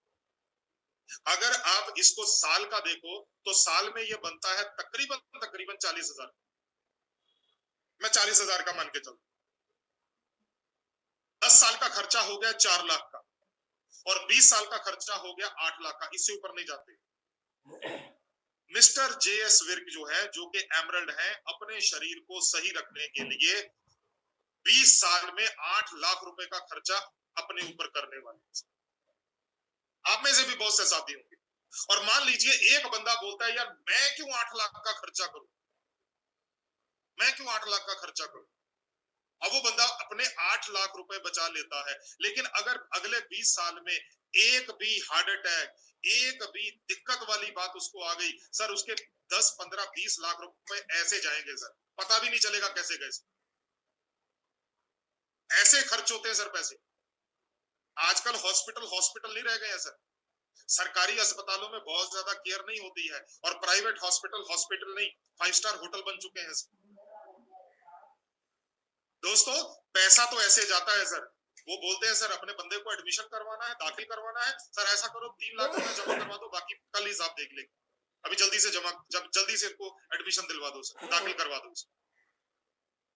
अगर आप इसको साल का देखो तो साल में ये बनता है तकरीबन 40,000। मैं 40,000 का मान के चलता, 10 साल का खर्चा हो गया 4 लाख का, और 20 साल का खर्चा हो गया 8 लाख का, इससे ऊपर नहीं जाते। मिस्टर जेएस विर्क जो है, जो कि एमरल्ड है, अपने शरीर को सही रखने के लिए 20 साल में 8 लाख रुपए का खर्चा अपने ऊपर करने वाले। आप में से भी बहुत से साथी होंगे। और मान लीजिए एक बंदा बोलता है यार मैं क्यों 8 लाख का खर्चा करूं, मैं क्यों 8 लाख का खर्चा करूं। अब वो बंदा अपने 8 लाख रुपए बचा लेता है, लेकिन अगर अगले 20 साल में एक भी हार्ट अटैक, एक भी दिक्कत वाली बात उसको आ गई, सर उसके 10, 15, 20 लाख रुपए ऐसे जाएंगे सर, पता भी नहीं चलेगा कैसे कैसे। ऐसे खर्च होते हैं सर पैसे। आजकल हॉस्पिटल नहीं रह गए हैं सर। सरकारी अस्पतालों में बहुत ज्यादा केयर नहीं होती है, और प्राइवेट हॉस्पिटल नहीं 5 स्टार होटल बन चुके हैं सर। दोस्तों पैसा तो ऐसे जाता है सर। वो बोलते हैं सर अपने बंदे को एडमिशन करवाना है, दाखिल करवाना है, सर ऐसा करो 3 लाख रुपए जमा करवा दो, बाकी कल हिसाब देख लेंगे, अभी जल्दी से जल्दी से इनको एडमिशन दिलवा दो सर, दाखिल करवा दो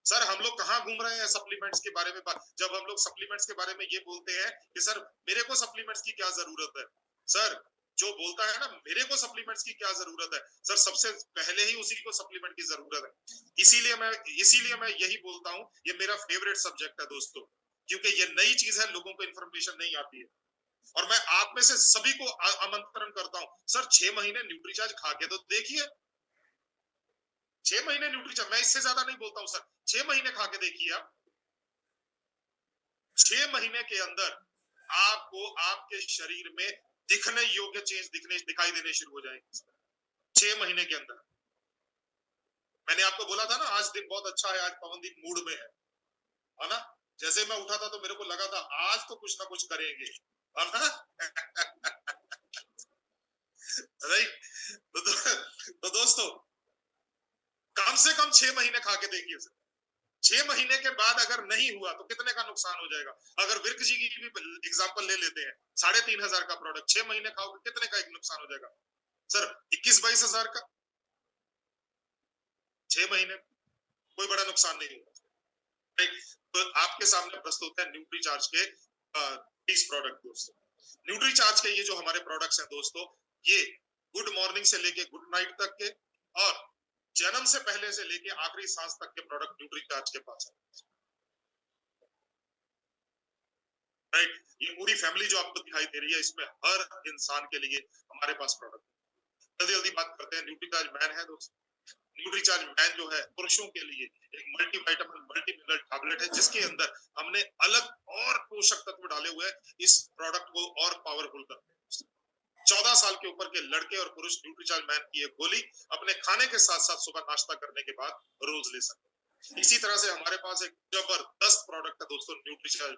सर। हम लोग कहाँ घूम रहे हैं सप्लीमेंट्स के बारे में जब हम लोग सप्लीमेंट्स के बारे में ये बोलते हैं कि सर मेरे को सप्लीमेंट्स की क्या जरूरत है, सर जो बोलता है ना मेरे को सप्लीमेंट्स की क्या जरूरत है, सर सबसे पहले ही उसी को सप्लीमेंट की जरूरत है। इसीलिए मैं यही बोलता हूँ, ये मेरा फेवरेट सब्जेक्ट है दोस्तों, क्योंकि ये नई चीज है, लोगों को इन्फॉर्मेशन नहीं आती है। और मैं आप में से सभी को आमंत्रण करता हूँ, सर 6 महीने न्यूट्रीचार्ज खा के तो देखिए। 6 महीने न्यूट्रीचार्ज, मैं इससे ज्यादा नहीं बोलता हूँ सर, 6 महीने खा के देखिए आप। 6 महीने के अंदर आपको आपके शरीर में दिखने योग्य चेंज दिखाई देने शुरू हो जाएंगे 6 महीने के अंदर। मैंने आपको बोला था ना आज दिन बहुत अच्छा है, आज पवनदीप मूड में है ना। जैसे मैं उठा था तो मेरे को लगा था आज तो कुछ ना कुछ करेंगे, है ना। राइट। तो दोस्तों कम से कम 6 महीने खा के देखिए सर। 6 महीने के बाद अगर नहीं हुआ तो कितने का नुकसान हो जाएगा। अगर विर्क जी की भी एग्जांपल ले लेते हैं, 3,500 का प्रोडक्ट 6 महीने खाओगे कितने का एक नुकसान हो जाएगा सर, 21-22 हजार का 6 महीने, कोई बड़ा नुकसान नहीं होगा। तो आपके सामने प्रस्तुत है न्यूट्रीचार्ज के 30 प्रोडक्ट दोस्तों। न्यूट्रीचार्ज के ये जो हमारे प्रोडक्ट्स हैं दोस्तों, ये गुड मॉर्निंग से लेके गुड नाइट तक के और जन्म से पहले से लेके आखिरी सांस तक के प्रोडक्ट न्यूट्रीचार्ज के पास है। राइट, ये पूरी फैमिली जो आपको दिखाई दे रही है, इसमें हर इंसान के लिए हमारे पास प्रोडक्ट। जल्दी जल्दी बात करते हैं। न्यूट्रीचार्ज मैन है दोस्तों। न्यूट्रीचार्ज मैन जो है पुरुषों के लिए एक मल्टीविटामिन मल्टी मिनरल टैबलेट है, जिसके अंदर हमने अलग और पोषक तत्व डाले हुए हैं, इस प्रोडक्ट को और पावरफुल करते हैं। 14 साल के ऊपर के लड़के और पुरुष न्यूट्रीचार्ज मैन की एक गोली अपने खाने के साथ साथ सुबह नाश्ता करने के बाद रोज ले सकते हैं। इसी तरह से हमारे पास एक जबरदस्त प्रोडक्ट है दोस्तों, न्यूट्रीचार्ज।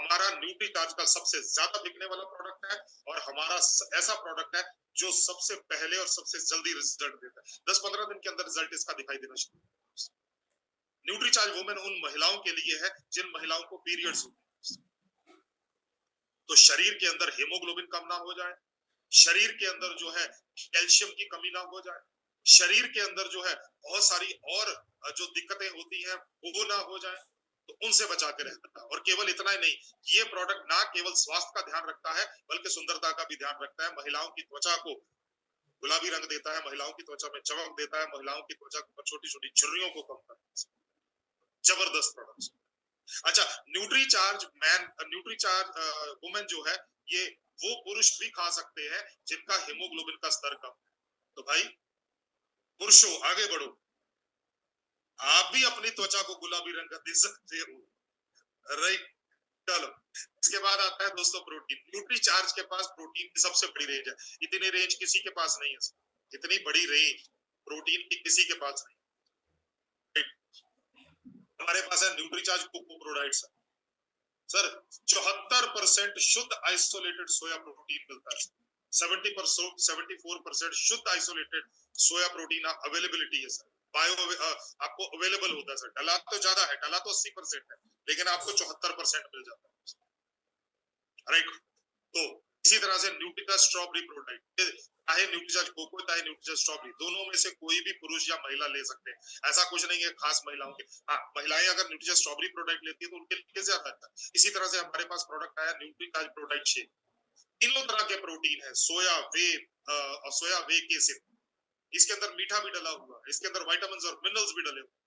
हमारा न्यूट्रीचार्ज का सबसे ज्यादा बिकने वाला प्रोडक्ट है, और हमारा ऐसा प्रोडक्ट है जो सबसे पहले और सबसे जल्दी रिजल्ट देता है। 10-15 दिन के अंदर रिजल्ट इसका दिखाई देना शुरू होता है। न्यूट्रीचार्ज वुमेन उन महिलाओं के लिए है जिन महिलाओं को पीरियड्स होते हैं, तो शरीर के अंदर हीमोग्लोबिन कम ना हो जाए, शरीर के अंदर जो है कैल्शियम की कमी ना हो जाए, शरीर के अंदर जो है बहुत सारी और जो दिक्कतें होती हैं वो ना हो जाए, तो उनसे बचा के रहता है। और केवल इतना ही नहीं, ये प्रोडक्ट ना केवल स्वास्थ्य का ध्यान रखता है बल्कि सुंदरता का भी ध्यान रखता है। महिलाओं की त्वचा को गुलाबी रंग देता है, महिलाओं की त्वचा में चमक देता है, महिलाओं की त्वचा पर छोटी छोटी झुर्रियों को कम करता है। जबरदस्त प्रोडक्ट। अच्छा, nutri charge man, nutri charge women जो है, ये वो पुरुष भी खा सकते हैं जिनका हीमोग्लोबिन का स्तर कम है। तो भाई पुरुषों आगे बढ़ो, आप भी अपनी त्वचा को गुलाबी रंग का दे सकते हो। राइट, चलो इसके बाद आता है दोस्तों प्रोटीन। न्यूट्री चार्ज के पास प्रोटीन की सबसे बड़ी रेंज है। इतनी रेंज किसी के पास नहीं है, इतनी बड़ी रेंज प्रोटीन की किसी के पास नहीं। हमारे पास है न्यूट्री चार्ज कोकोप्रोडाइट्स। सर 74% शुद्ध आइसोलेटेड सोया प्रोटीन मिलता है। 74% शुद्ध आइसोलेटेड सोया प्रोटीन अवेलेबिलिटी है सर। बायो आपको अवेलेबल होता है सर। डला तो ज्यादा है, डला तो 80% है, लेकिन आपको 74% मिल जाता है। राइट, तो इसी तरह से न्यूट्रिका स्ट्रॉबेरी प्रोडक्ट, चाहे न्यूट्रीचार्ज कोको चाहे न्यूट्रीचार्ज स्ट्रॉबेरी, दोनों में से कोई भी पुरुष या महिला ले सकते हैं। ऐसा कुछ नहीं है खास महिलाओं के। हाँ, महिलाएं अगर न्यूट्रीचार्ज स्ट्रॉबेरी प्रोडक्ट लेती है तो उनके लिए ज्यादा अच्छा है। इसी तरह से हमारे पास प्रोडक्ट आया न्यूट्रीचार्ज प्रोडक्ट शेक। तीनों तरह के प्रोटीन है, सोया वे और सोया वे केसिन। इसके अंदर मीठा भी डला हुआ है, इसके अंदर विटामिन और मिनरल्स भी डले हुए।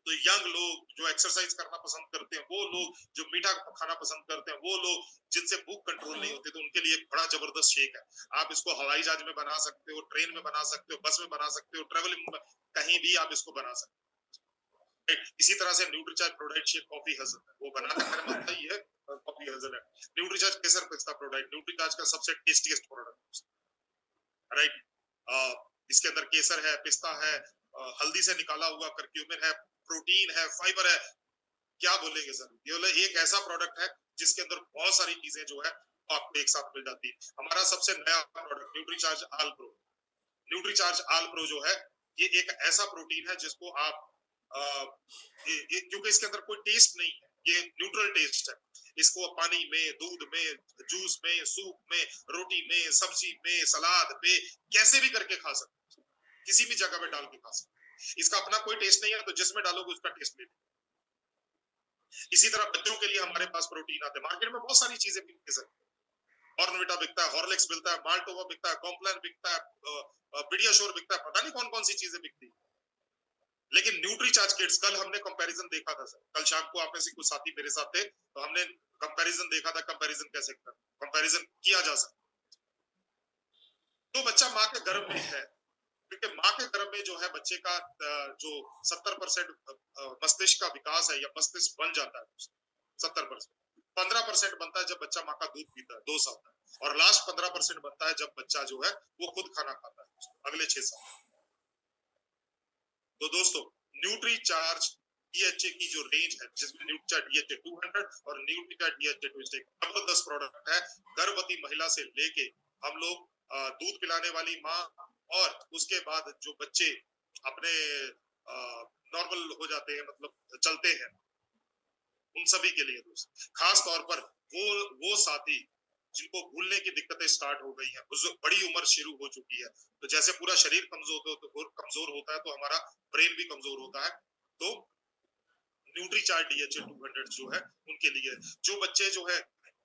तो यंग लोग जो एक्सरसाइज करना पसंद करते हैं, वो लोग जो मीठा खाना पसंद करते हैं, वो लोग जिनसे भूख कंट्रोल नहीं होती, तो उनके लिए बड़ा जबरदस्त शेक है। आप इसको हवाई जहाज में बना सकते हो, ट्रेन में बना सकते हो, बस में बना सकते हो, ट्रेवलिंग में कहीं भी आप इसको बना सकते हो। इसी तरह से न्यूट्रीचार्ज प्रोडक्ट शेक कॉफी हजन है, वो बनाना मेरा मतलब ही है कॉफी हजन है। न्यूट्रीचार्ज केसर पिस्ता प्रोडक्ट, न्यूट्रीचार्ज का सबसे टेस्टीएस्ट प्रोडक्ट। राइट, इसके अंदर केसर है, पिस्ता है, हल्दी से निकाला हुआ करक्यूमिन है, प्रोटीन है, फाइबर है। क्या बोलेंगे सर, ये एक ऐसा प्रोडक्ट है जिसके अंदर बहुत सारी चीजें जो है आपको एक साथ मिल जाती है। हमारा सबसे नया प्रोडक्ट न्यूट्रीचार्ज आल प्रो। न्यूट्रीचार्ज आल प्रो जो है, ये एक ऐसा प्रोटीन है जिसको आप क्योंकि इसके अंदर कोई टेस्ट नहीं है, ये न्यूट्रल टेस्ट है। इसको पानी में, दूध में, जूस में, सूप में, रोटी में, सब्जी में, सलाद पे कैसे भी करके खा सकते, किसी भी जगह पे डाल के खा सकते। इसका अपना कोई टेस्ट नहीं है, तो जिसमें डालोगे उसका टेस्ट ले। इसी तरह बच्चों के लिए हमारे पास प्रोटीन आते हैं। मार्केट में बहुत सारी चीजें बिकती है, बॉर्नविटा बिकता है, हॉर्लिक्स बिकता है, माल्टोवा बिकता है, कॉम्प्लान बिकता है, पीडियाश्योर बिकता है, पता नहीं कौन कौन सी चीजें बिकती है। लेकिन न्यूट्रीचार्ज किड्स, कल हमने कंपैरिजन देखा था सर, कल शाम को आप में से कुछ साथी मेरे साथ थे, तो हमने कंपैरिजन देखा था। कंपैरिजन कैसे कंपैरिजन किया जा सकता, तो बच्चा माँ के गर्भ में है, क्योंकि माँ के गर्भ में जो है बच्चे का जो 70% मस्तिष्क का विकास है या मस्तिष्क बन जाता है, 70%। 15% बनता है जब बच्चा माँ का दूध पीता है 2 साल तक, और लास्ट 15% बनता है जब बच्चा जो है वो खुद खाना खाता है अगले 6 साल। तो दोस्तों न्यूट्री चार्ज डीएचए की जो रेंज है, जिसमें न्यूट्रीचार्ज डीएचए 200 और न्यूट्रीचार्ज डीएचए 200 जबरदस्त प्रोडक्ट है। गर्भवती महिला से लेके हम लोग दूध पिलाने वाली माँ, और उसके बाद जो बच्चे अपने नॉर्मल हो जाते हैं, मतलब चलते हैं, उन सभी के लिए दोस्त, खास तौर पर वो साथी जिनको भूलने की दिक्कतें स्टार्ट हो गई हैं, बड़ी उम्र शुरू हो चुकी है, तो जैसे पूरा शरीर कमजोर होता है, तो हमारा ब्रेन भी कमजोर होता है। तो न्यूट्रीचार्ज डीएचए 200 जो है उनके लिए, जो बच्चे जो है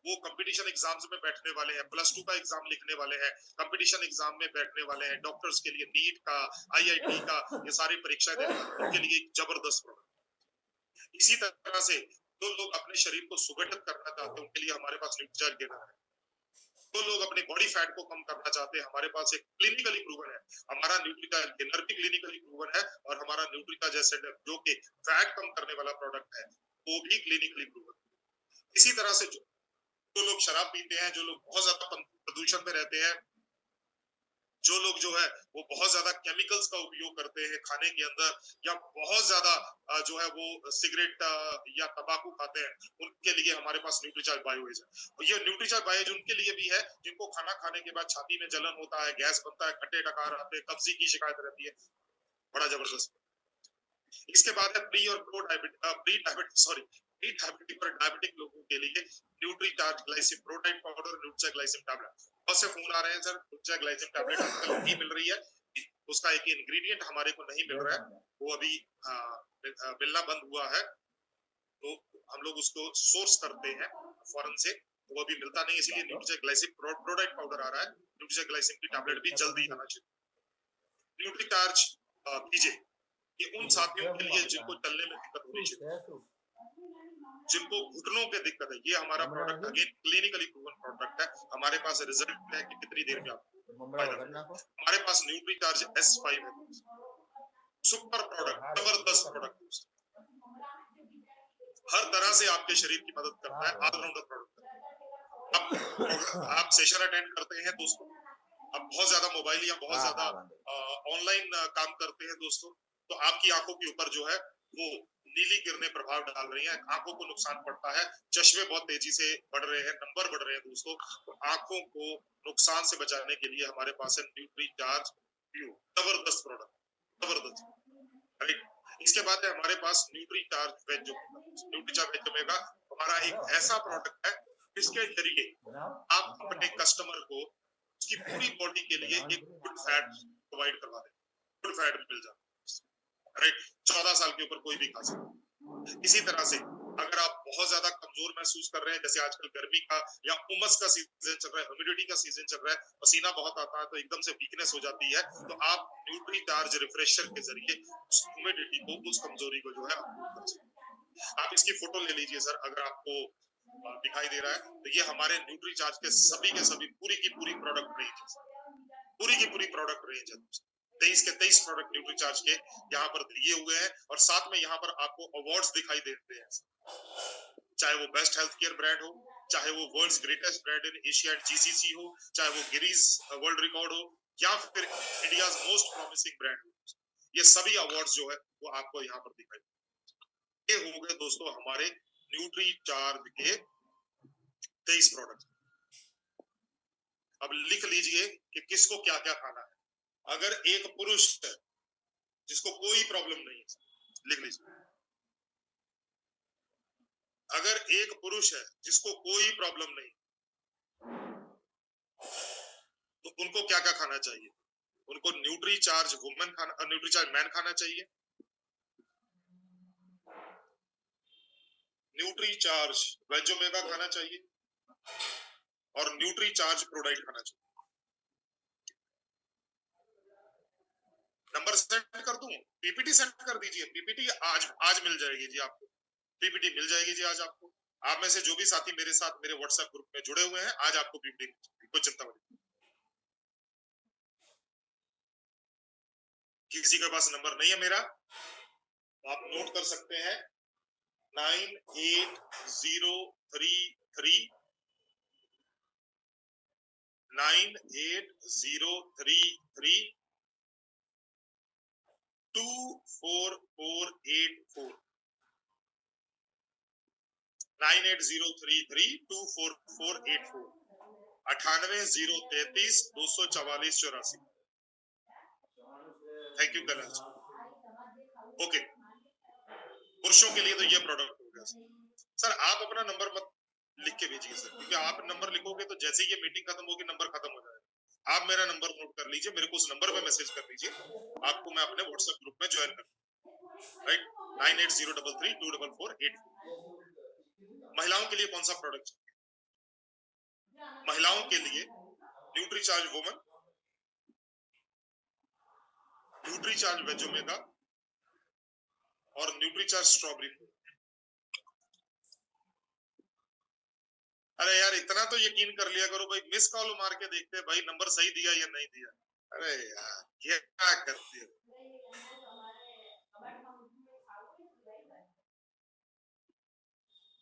वो कंपटीशन एग्जाम्स में बैठने वाले हैं, +2 का एग्जाम लिखने वाले हैं, कंपटीशन एग्जाम में बैठने वाले हैं, डॉक्टर्स के लिए नीट का, आईआईटी का, ये सारी परीक्षाएं देने वाले, उनके लिए जबरदस्त प्रोडक्ट। इसी तरह से जो लोग अपने शरीर को सुगठित करना चाहते हैं, उनके लिए हमारे पास न्यूट्रीचार्ज गेनर है। तो लोग अपने बॉडी फैट को कम करना चाहते हैं, हमारे पास एक क्लिनिकली प्रूवन है, हमारा न्यूट्रीचार्ज गेनर भी क्लिनिकली प्रूवन है, और हमारा न्यूट्रीचार्ज एसेटिव जो कि फैट कम करने वाला प्रोडक्ट है, वो भी क्लिनिकली प्रूवन। इसी तरह से जो लोग शराब पीते हैं, जो लोग बहुत ज्यादा प्रदूषण में रहते हैं, जो लोग जो है वो बहुत ज्यादा केमिकल्स का उपयोग करते हैं खाने के अंदर, या बहुत ज्यादा जो है वो सिगरेट या तंबाकू खाते हैं, उनके लिए हमारे पास न्यूट्रीचार्ज बायोएज है। और ये न्यूट्रीचार्ज बायोएज उनके लिए भी है जिनको खाना खाने के बाद छाती में जलन होता है, गैस बनता है, खट्टे डकार आते हैं, कब्जी की शिकायत रहती है। बड़ा जबरदस्त। इसके बाद है प्री और प्रो डायबिटिक और डायबिटिक लोगों के लिए Nutricharge Glycem protein powder, Nutricharge Glycem tablet. बहुत से फोन आ रहे हैं सर, न्यूट्रीचार्ज ग्लाइसिम टैबलेट आजकल नहीं मिल रही है, उसका एक इंग्रेडिएंट हमारे को नहीं मिल रहा है, वो अभी मिलना बंद हुआ है। तो हम लोग उसको सोर्स करते हैं फॉरेन से, तो वो अभी मिलता नहीं, इसलिए न्यूट्रीचा ग्लाइसिम प्रोडक्ट पाउडर आ रहा है। न्यूट्रीचा ग्लाइसिम की टैबलेट भी जल्दी आना चाहिए। न्यूट्रीचार्ज पीजे, ये उन साथियों के लिए जिनको चलने में दिक्कत होनी चाहिए, जिनको घुटनों के दिक्कत है। ये हमारा product again clinically proven product है। हमारे पास रिजल्ट है कि कितनी देर में आपको फायदा मिलेगा। हमारे पास न्यूट्रीचार्ज S5 है, सुपर प्रोडक्ट, जबरदस्त प्रोडक्ट, हर तरह से आपके शरीर की मदद करता है, ऑलराउंडर प्रोडक्ट है। आप सेशन अटेंड करते हैं दोस्तों, आप बहुत ज्यादा मोबाइल या बहुत ज्यादा ऑनलाइन काम करते हैं दोस्तों, तो आपकी आंखों के ऊपर जो है वो नीली किरणें प्रभाव डाल रही हैं, आंखों को नुकसान पड़ता है, चश्मे बहुत तेजी से बढ़ रहे हैं, नंबर बढ़ रहे हैं दोस्तों। तो आंखों को नुकसान से बचाने के लिए हमारे पास है न्यूट्रीचार्ज प्यू, जबरदस्त प्रोडक्ट, जबरदस्त। राइट, इसके बाद है हमारे पास Nutricharge veg omega. Nutricharge veg omega हमारा एक ऐसा प्रोडक्ट है जिसके जरिए आप अपने कस्टमर को उसकी पूरी बॉडी के लिए एक गुड फैट प्रोवाइड करवा दें, गुड फैट मिल जाए। राइट, 14 साल के ऊपर कोई भी खा सकता। इसी तरह से अगर आप बहुत ज्यादा कमजोर महसूस कर रहे हैं, जैसे आजकल गर्मी का या उमस का सीजन चल रहा है, ह्यूमिडिटी का सीजन चल रहा है, पसीना बहुत आता है तो एकदम से वीकनेस हो जाती है, तो आप न्यूट्रीचार्ज रिफ्रेशर के जरिए उस ह्यूमिडिटी को, उस कमजोरी को जो है आप इसकी फोटो ले लीजिए सर, अगर आपको दिखाई दे रहा है तो ये हमारे न्यूट्रीचार्ज के सभी पूरी की पूरी प्रोडक्ट रेंज है, पूरी की पूरी प्रोडक्ट रेंज है। 23 के 23 प्रोडक्ट न्यूट्रीचार्ज के यहाँ पर दिए हुए हैं, और साथ में यहाँ पर आपको अवार्ड्स दिखाई देते हैं, चाहे वो बेस्ट हेल्थ केयर ब्रांड हो, चाहे वो world's greatest brand in Asia and GCC हो, चाहे वो गिनीज वर्ल्ड रिकॉर्ड हो, या फिर इंडियाज मोस्ट प्रॉमिसिंग ब्रांड हो, ये सभी अवार्ड्स जो है वो आपको यहाँ पर दिखाई देते। ये हो गए दोस्तों हमारे न्यूट्रीचार्ज के 23 प्रोडक्ट। अब लिख लीजिए कि किसको क्या क्या खाना है। अगर एक पुरुष है जिसको कोई प्रॉब्लम नहीं है, लिख लीजिए, अगर एक पुरुष है जिसको कोई प्रॉब्लम नहीं, तो उनको क्या क्या खाना चाहिए? उनको न्यूट्रीचार्ज वुमेन खाना, न्यूट्रीचार्ज मैन खाना चाहिए, न्यूट्रीचार्ज वेज ओमेगा खाना चाहिए, और न्यूट्रीचार्ज प्रोडाइट खाना चाहिए। नंबर सेंड कर दूं? पीपीटी सेंड कर दीजिए। पीपीटी आज मिल जाएगी जी आपको, पीपीटी मिल जाएगी जी आज आपको। आप में से जो भी साथी मेरे साथ मेरे व्हाट्सएप ग्रुप में जुड़े हुए हैं, आज आपको पीपीटी मिल जाएगी, कोई चिंता नहीं। किसी के पास नंबर नहीं है मेरा, आप नोट कर सकते हैं 9803 24484 9803324484 9803324484। Thank you Karan ji. Okay, पुरुषों के लिए तो ये प्रोडक्ट हो गया सर। आप अपना नंबर मत लिख के भेजिए सर, क्योंकि आप नंबर लिखोगे तो जैसे ही ये मीटिंग खत्म होगी नंबर खत्म हो जाएगा। आप मेरा नंबर नोट कर लीजिए, मेरे को उस नंबर पे मैसेज कर दीजिए, आपको मैं अपने व्हाट्सएप ग्रुप में ज्वाइन कर, राइट, 9803324484। महिलाओं के लिए कौन सा प्रोडक्ट? महिलाओं के लिए Nutricharge woman, Nutricharge veg omega और न्यूट्रीचार्ज स्ट्रॉबेरी। अरे यार इतना तो यकीन कर लिया करो भाई, मिस कॉल मार के देखते हैं भाई नंबर सही दिया या नहीं दिया। अरे यार ये क्या करते हो?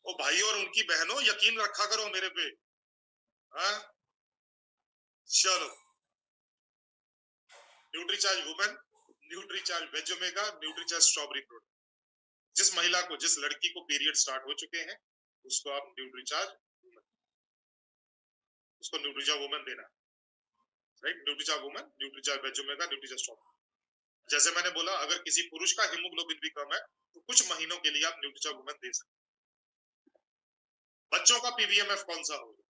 ओ भाई और उनकी बहनों, यकीन रखा करो मेरे पे। हाँ चलो, Nutricharge women, Nutricharge veg omega, Nutricharge strawberry product. जिस महिला को, जिस लड़की को पीरियड स्टार्ट हो चुके हैं, उसको आप न्यूट्रीचार्ज, उसको न्यूट्रीचार्ज वुमेन देना, right, Nutricharge women, Nutricharge veg omega, Nutricharge strawberry. जैसे मैंने बोला, अगर किसी पुरुष का हीमोग्लोबिन भी कम है तो कुछ महीनों के लिए आप न्यूट्रीचार्ज वुमेन दे सकते। बच्चों का पीवीएमएफ कौन सा होगा?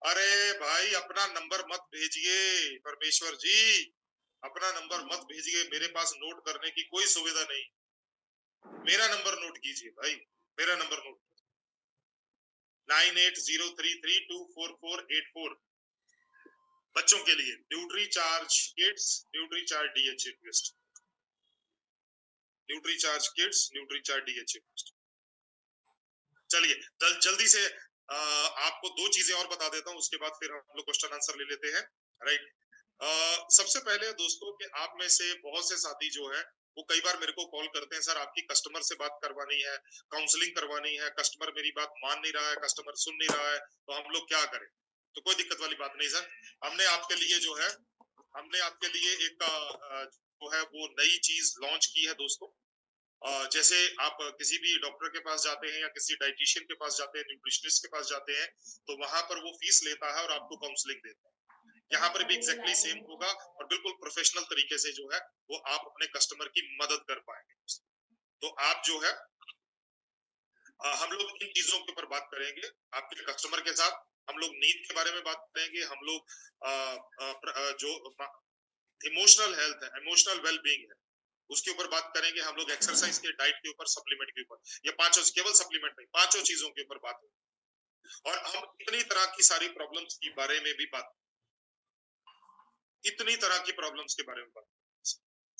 अरे भाई अपना नंबर मत भेजिए परमेश्वर जी, अपना नंबर मत भेजिए, मेरे पास नोट करने की कोई सुविधा नहीं। मेरा नंबर नोट कीजिए भाई, मेरा नंबर नोट 9803324484 बच्चों के लिए nutri charge kids, nutri charge DHA twist, nutri charge kids, nutri charge DHA twist. चलिए जल्दी से आपको दो चीजें और बता देता हूं, उसके बाद फिर हम लोग क्वेश्चन आंसर ले लेते हैं। राइट, सबसे पहले दोस्तों कि आप में से बहुत से साथी जो है वो कई बार मेरे को कॉल करते हैं, सर आपकी कस्टमर से बात करवानी है, काउंसलिंग करवानी है, कस्टमर मेरी बात मान नहीं रहा है, कस्टमर सुन नहीं रहा है, तो हम लोग क्या करें? तो कोई दिक्कत वाली बात नहीं सर, हमने आपके लिए जो है एक जो है वो नई चीज लॉन्च की है दोस्तों। जैसे आप किसी भी डॉक्टर के पास जाते हैं या किसी डाइटिशियन के पास जाते हैं, न्यूट्रिशनिस्ट के पास जाते हैं, तो वहां पर वो फीस लेता है और आपको काउंसलिंग देता है। यहाँ पर भी एग्जैक्टली सेम होगा और बिल्कुल प्रोफेशनल तरीके से जो है वो आप अपने कस्टमर की मदद कर पाएंगे। तो आप जो है हम लोग इन चीजों के ऊपर बात करेंगे आपके कस्टमर के साथ। हम लोग नींद के बारे में बात करेंगे, हम लोग जो इमोशनल हेल्थ है, इमोशनल वेलबींग है, उसके ऊपर बात करेंगे। हम लोग एक्सरसाइज के, डाइट के ऊपर, सप्लीमेंट के ऊपर, ये पांचों, केवल सप्लीमेंट नहीं, पांचों चीजों के ऊपर बात होगी। और हम इतनी तरह की सारी प्रॉब्लम्स के बारे में भी बात, इतनी तरह की प्रॉब्लम्स के बारे में बात।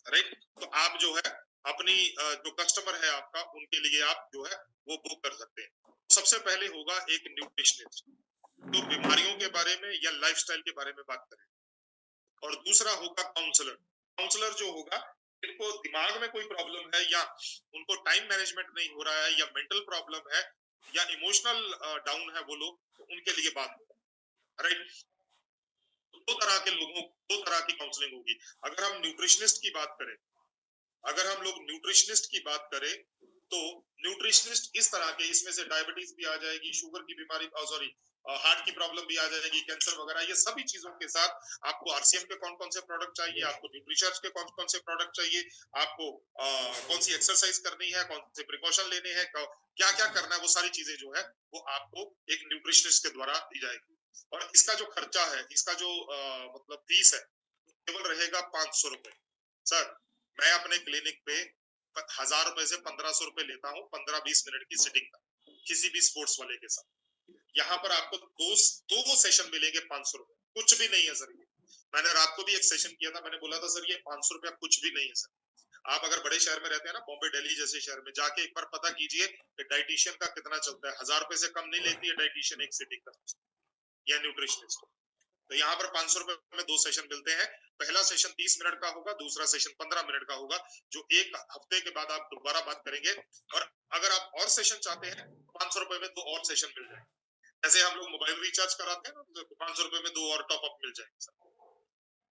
राइट, तो आप जो है अपनी जो कस्टमर है आपका, उनके लिए आप जो है वो बुक कर सकते हैं। सबसे पहले होगा एक न्यूट्रिशनिस्ट, तो बीमारियों के बारे में या लाइफस्टाइल के बारे में बात करें। और दूसरा होगा काउंसलर। काउंसलर जो होगा, इनको दिमाग में कोई प्रॉब्लम है या उनको टाइम मैनेजमेंट नहीं हो रहा है या मेंटल प्रॉब्लम है या इमोशनल डाउन है वो लोग, तो उनके लिए बात होगा। राइट, दो तरह के लोगों, दो तरह की काउंसलिंग होगी। अगर हम न्यूट्रिशनिस्ट की बात करें, अगर हम लोग न्यूट्रिशनिस्ट की बात करें, तो न्यूट्रिशनिस्ट इस तरह के, इसमें से डायबिटीज भी आ जाएगी, शुगर की बीमारी, सॉरी हार्ट की प्रॉब्लम भी आ जाएगी, कैंसर वगैरह, ये सभी चीजों के साथ आपको आरसीएम के कौन कौन से प्रोडक्ट चाहिए, आपको न्यूट्रीशर्च के कौन कौन से प्रोडक्ट चाहिए, आपको कौन सी एक्सरसाइज करनी है, कौन से प्रिकॉशन लेने हैं, क्या क्या करना है, वो सारी चीजें जो है वो आपको एक न्यूट्रिशनिस्ट के द्वारा दी जाएगी। और इसका जो खर्चा है, इसका जो मतलब फीस है, केवल रहेगा 500 रुपए। सर मैं अपने क्लिनिक पे 1000 रुपए से 1500 रुपए लेता हूँ 15-20 मिनट की सिटिंग का, किसी भी स्पोर्ट्स वाले के साथ। यहाँ पर आपको दो सेशन मिलेंगे 500 रुपए, कुछ भी नहीं है सर। मैंने रात को भी एक सेशन किया था, मैंने बोला था सर ये 500 रुपया कुछ भी नहीं है सर। आप अगर बड़े शहर में रहते हैं ना, बॉम्बे, दिल्ली जैसे शहर में, जाके एक बार पता कीजिए कि डाइटिशियन का कितना चलता है। 1000 रुपए से कम नहीं लेती है डाइटिशियन एक सिटिंग का या न्यूट्रिशनिस्ट। तो यहाँ पर 500 रुपए में दो सेशन मिलते हैं। पहला सेशन 30 मिनट का होगा, दूसरा सेशन 15 मिनट का होगा, जो एक हफ्ते के बाद आप दोबारा बात करेंगे। और अगर आप और सेशन चाहते हैं, 500 रुपए में दो और सेशन मिल जाएंगे। जैसे हम लोग मोबाइल रिचार्ज कराते हैं ना, तो 500 रुपए में दो और टॉपअप मिल जाएंगे।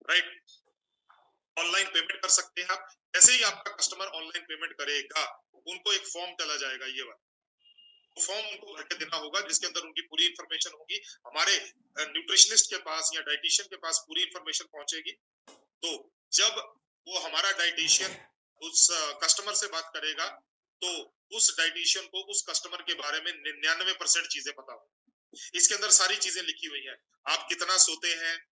राइट, ऑनलाइन पेमेंट कर सकते हैं आप। जैसे ही आपका कस्टमर ऑनलाइन पेमेंट करेगा, उनको एक फॉर्म चला जाएगा, ये वाला फॉर्म उनको भर के देना होगा, जिसके अंदर उनकी पूरी इंफॉर्मेशन होगी। हमारे न्यूट्रिशनिस्ट के पास या डाइटिशियन के पास पूरी इंफॉर्मेशन पहुंचेगी। तो जब वो हमारा डाइटिशियन उस कस्टमर से बात करेगा, तो उस डाइटिशियन को उस कस्टमर के बारे में 99% चीजें पता होगी। इसके अंदर सारी चीजें लिखी हुई है। आप कितना सोते हैं,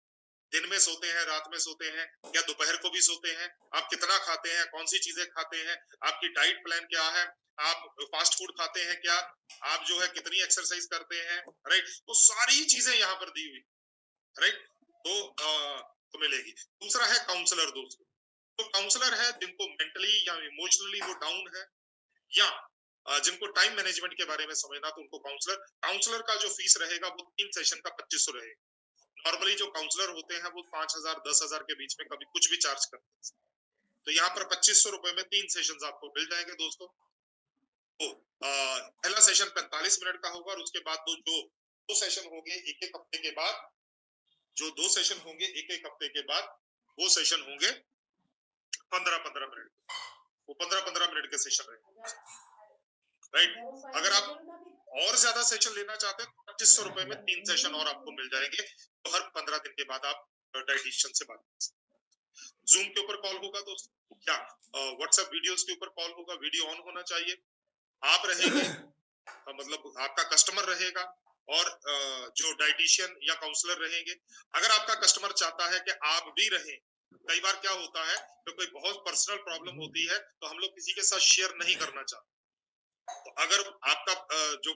दिन में सोते हैं, रात में सोते हैं, या दोपहर को भी सोते हैं, आप कितना खाते हैं, कौन सी चीजें खाते हैं, आपकी डाइट प्लान क्या है, आप फास्ट फूड खाते हैं क्या, आप जो है कितनी एक्सरसाइज करते हैं। राइट, तो सारी चीजें यहाँ पर दी हुई। राइट, तो मिलेगी। दूसरा है काउंसलर दोस्तों। तो काउंसलर है जिनको मेंटली या इमोशनली वो डाउन है, या जिनको टाइम मैनेजमेंट के बारे में समझना, तो उनको काउंसलर का जो फीस रहेगा वो 3 सेशन का 2500 रहेगा। नॉर्मली जो काउंसलर होते हैं वो 5000 10,000 के बीच में कभी कुछ भी चार्ज करते हैं। तो यहाँ पर 2500 रुपए में 3 सेशन आपको मिल जाएंगे दोस्तों। तो पहला सेशन 45 मिनट का होगा, और उसके बाद दो सेशन होंगे एक एक हफ्ते के बाद। जो दो सेशन होंगे एक एक हफ्ते के बाद, वो सेशन होंगे 15-15 मिनट, वो 15-15 मिनट के सेशन रहेंगे। राइट, अगर आप और ज्यादा सेशन लेना चाहते हैं, 2500 रुपए में 3 सेशन और आपको मिल जाएंगे। तो हर 15 दिन के बाद आप डाइटिशियन से बात कर सकते हैं। जूम के ऊपर कॉल होगा दोस्तों, क्या व्हाट्सएप वीडियोस के ऊपर कॉल होगा, वीडियो ऑन होना चाहिए। आप रहेंगे, मतलब आपका कस्टमर रहेगा, और जो डाइटिशियन या काउंसलर रहेंगे। अगर आपका कस्टमर चाहता है कि आप भी रहें, कई बार क्या होता है, तो कोई बहुत पर्सनल प्रॉब्लम होती है तो हम लोग किसी के साथ शेयर नहीं करना चाहते। तो अगर आपका जो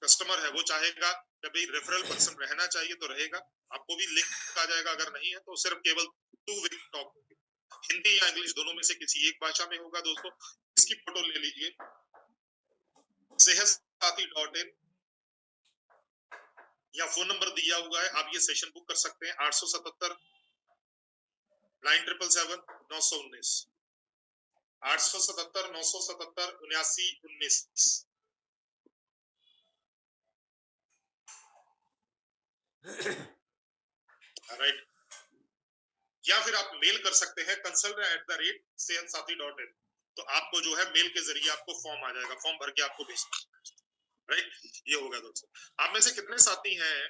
कस्टमर है वो चाहेगा कि भाई रेफरल पर्सन रहना चाहिए तो रहेगा, आपको भी लिंक आ जाएगा, अगर नहीं है तो सिर्फ केवल 2 वे टॉक, हिंदी या इंग्लिश दोनों में से किसी एक भाषा में होगा दोस्तों। इसकी फोटो ले लीजिए, sehatsathi.in या फोन नंबर दिया हुआ है, आप ये सेशन बुक कर सकते हैं 877 9777 919 877 977 7919 राइट। या फिर आप मेल कर सकते हैं consultant@sehatsathi.in, तो आपको जो है मेल के जरिए आपको फॉर्म आ जाएगा, फॉर्म भर के आपको भेजना, राइट। ये होगा दोस्तों। आप में से कितने साथी हैं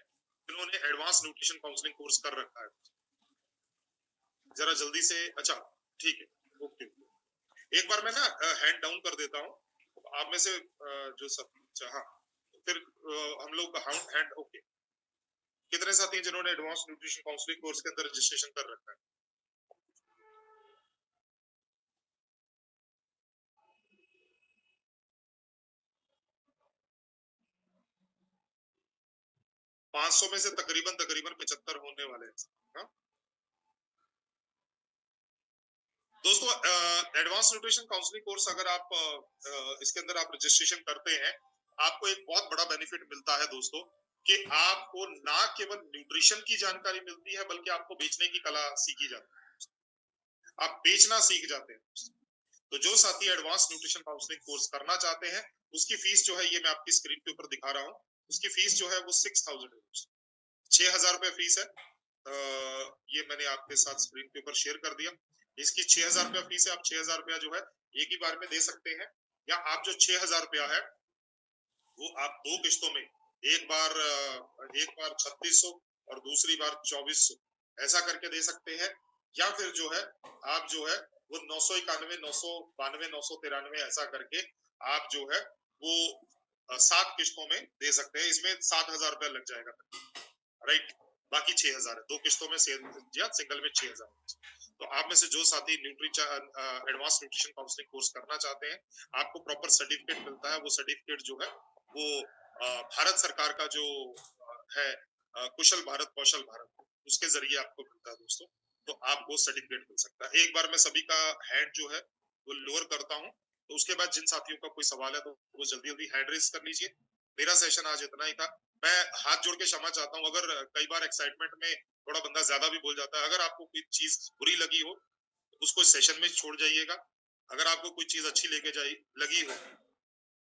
जिन्होंने एडवांस न्यूट्रिशन काउंसलिंग कोर्स कर रखा है? जरा जल्दी से, अच्छा ठीक है, ओके। एक बार मैं ना हैंड डाउन कर देता हूँ, आप में से जो साथी, अच्छा हाँ, फिर हम लोग का हैंड, ओके, कितने साथी हैं जिन्होंने एडवांस न्यूट्रिशन काउंसलिंग कोर्स के अंदर रजिस्ट्रेशन कर रखा है? 500 में से तकरीबन 75 होने वाले हैं। हाँ? दोस्तों, एडवांस न्यूट्रिशन काउंसलिंग कोर्स अगर आप इसके अंदर आप रजिस्ट्रेशन करते हैं, आपको एक बहुत बड़ा बेनिफिट मिलता है दोस्तों, कि आपको ना केवल न्यूट्रिशन की जानकारी मिलती है, बल्कि आपको बेचने की कला सीखी जाती है, आप बेचना सीख जाते हैं। तो जो साथी एडवांस न्यूट्रिशन काउंसलिंग कोर्स करना चाहते हैं, उसकी फीस जो है, ये मैं आपकी स्क्रीन के ऊपर दिखा रहा हूँ, उसकी फीस जो है वो 6000 है, 6000 रुपए फीस है। ये मैंने आपके साथ स्क्रीन के ऊपर शेयर कर दिया। इसकी 6000 रुपया फीस है, आप 6000 रुपया जो है एक ही बार में दे सकते हैं, या आप जो 6000 रुपया है वो आप 2 किस्तों में, एक बार 3600 और दूसरी बार 2400 ऐसा करके दे सकते हैं, या फिर जो है आप जो है वो 991 992 993 ऐसा करके आप जो है वो 7 किस्तों में दे सकते हैं। इसमें 7000 रुपया लग जाएगा, राइट। बाकी 6000 है, 2 किस्तों में या सिंगल में 6000। तो आप में से जो साथी एडवांस न्यूट्रिशन काउंसलिंग कोर्स करना चाहते हैं, आपको प्रॉपर सर्टिफिकेट मिलता है। वो सर्टिफिकेट जो है वो भारत सरकार का जो है कुशल भारत कौशल भारत, उसके जरिए आपको मिलता है दोस्तों। तो आपको सर्टिफिकेट मिल सकता है। एक बार मैं सभी का हैंड जो है वो लोअर करता हूँ, तो उसके बाद जिन साथियों का कोई सवाल है तो वो जल्दी जल्दी हैंड रेज कर लीजिए। मेरा सेशन आज इतना ही था। मैं हाथ जोड़ के क्षमा चाहता हूँ अगर कई बार एक्साइटमेंट में थोड़ा बंदा ज्यादा भी बोल जाता है। अगर आपको कोई चीज बुरी लगी हो तो उसको सेशन में छोड़ जाइएगा। अगर आपको कोई चीज अच्छी लेके जाई लगी हो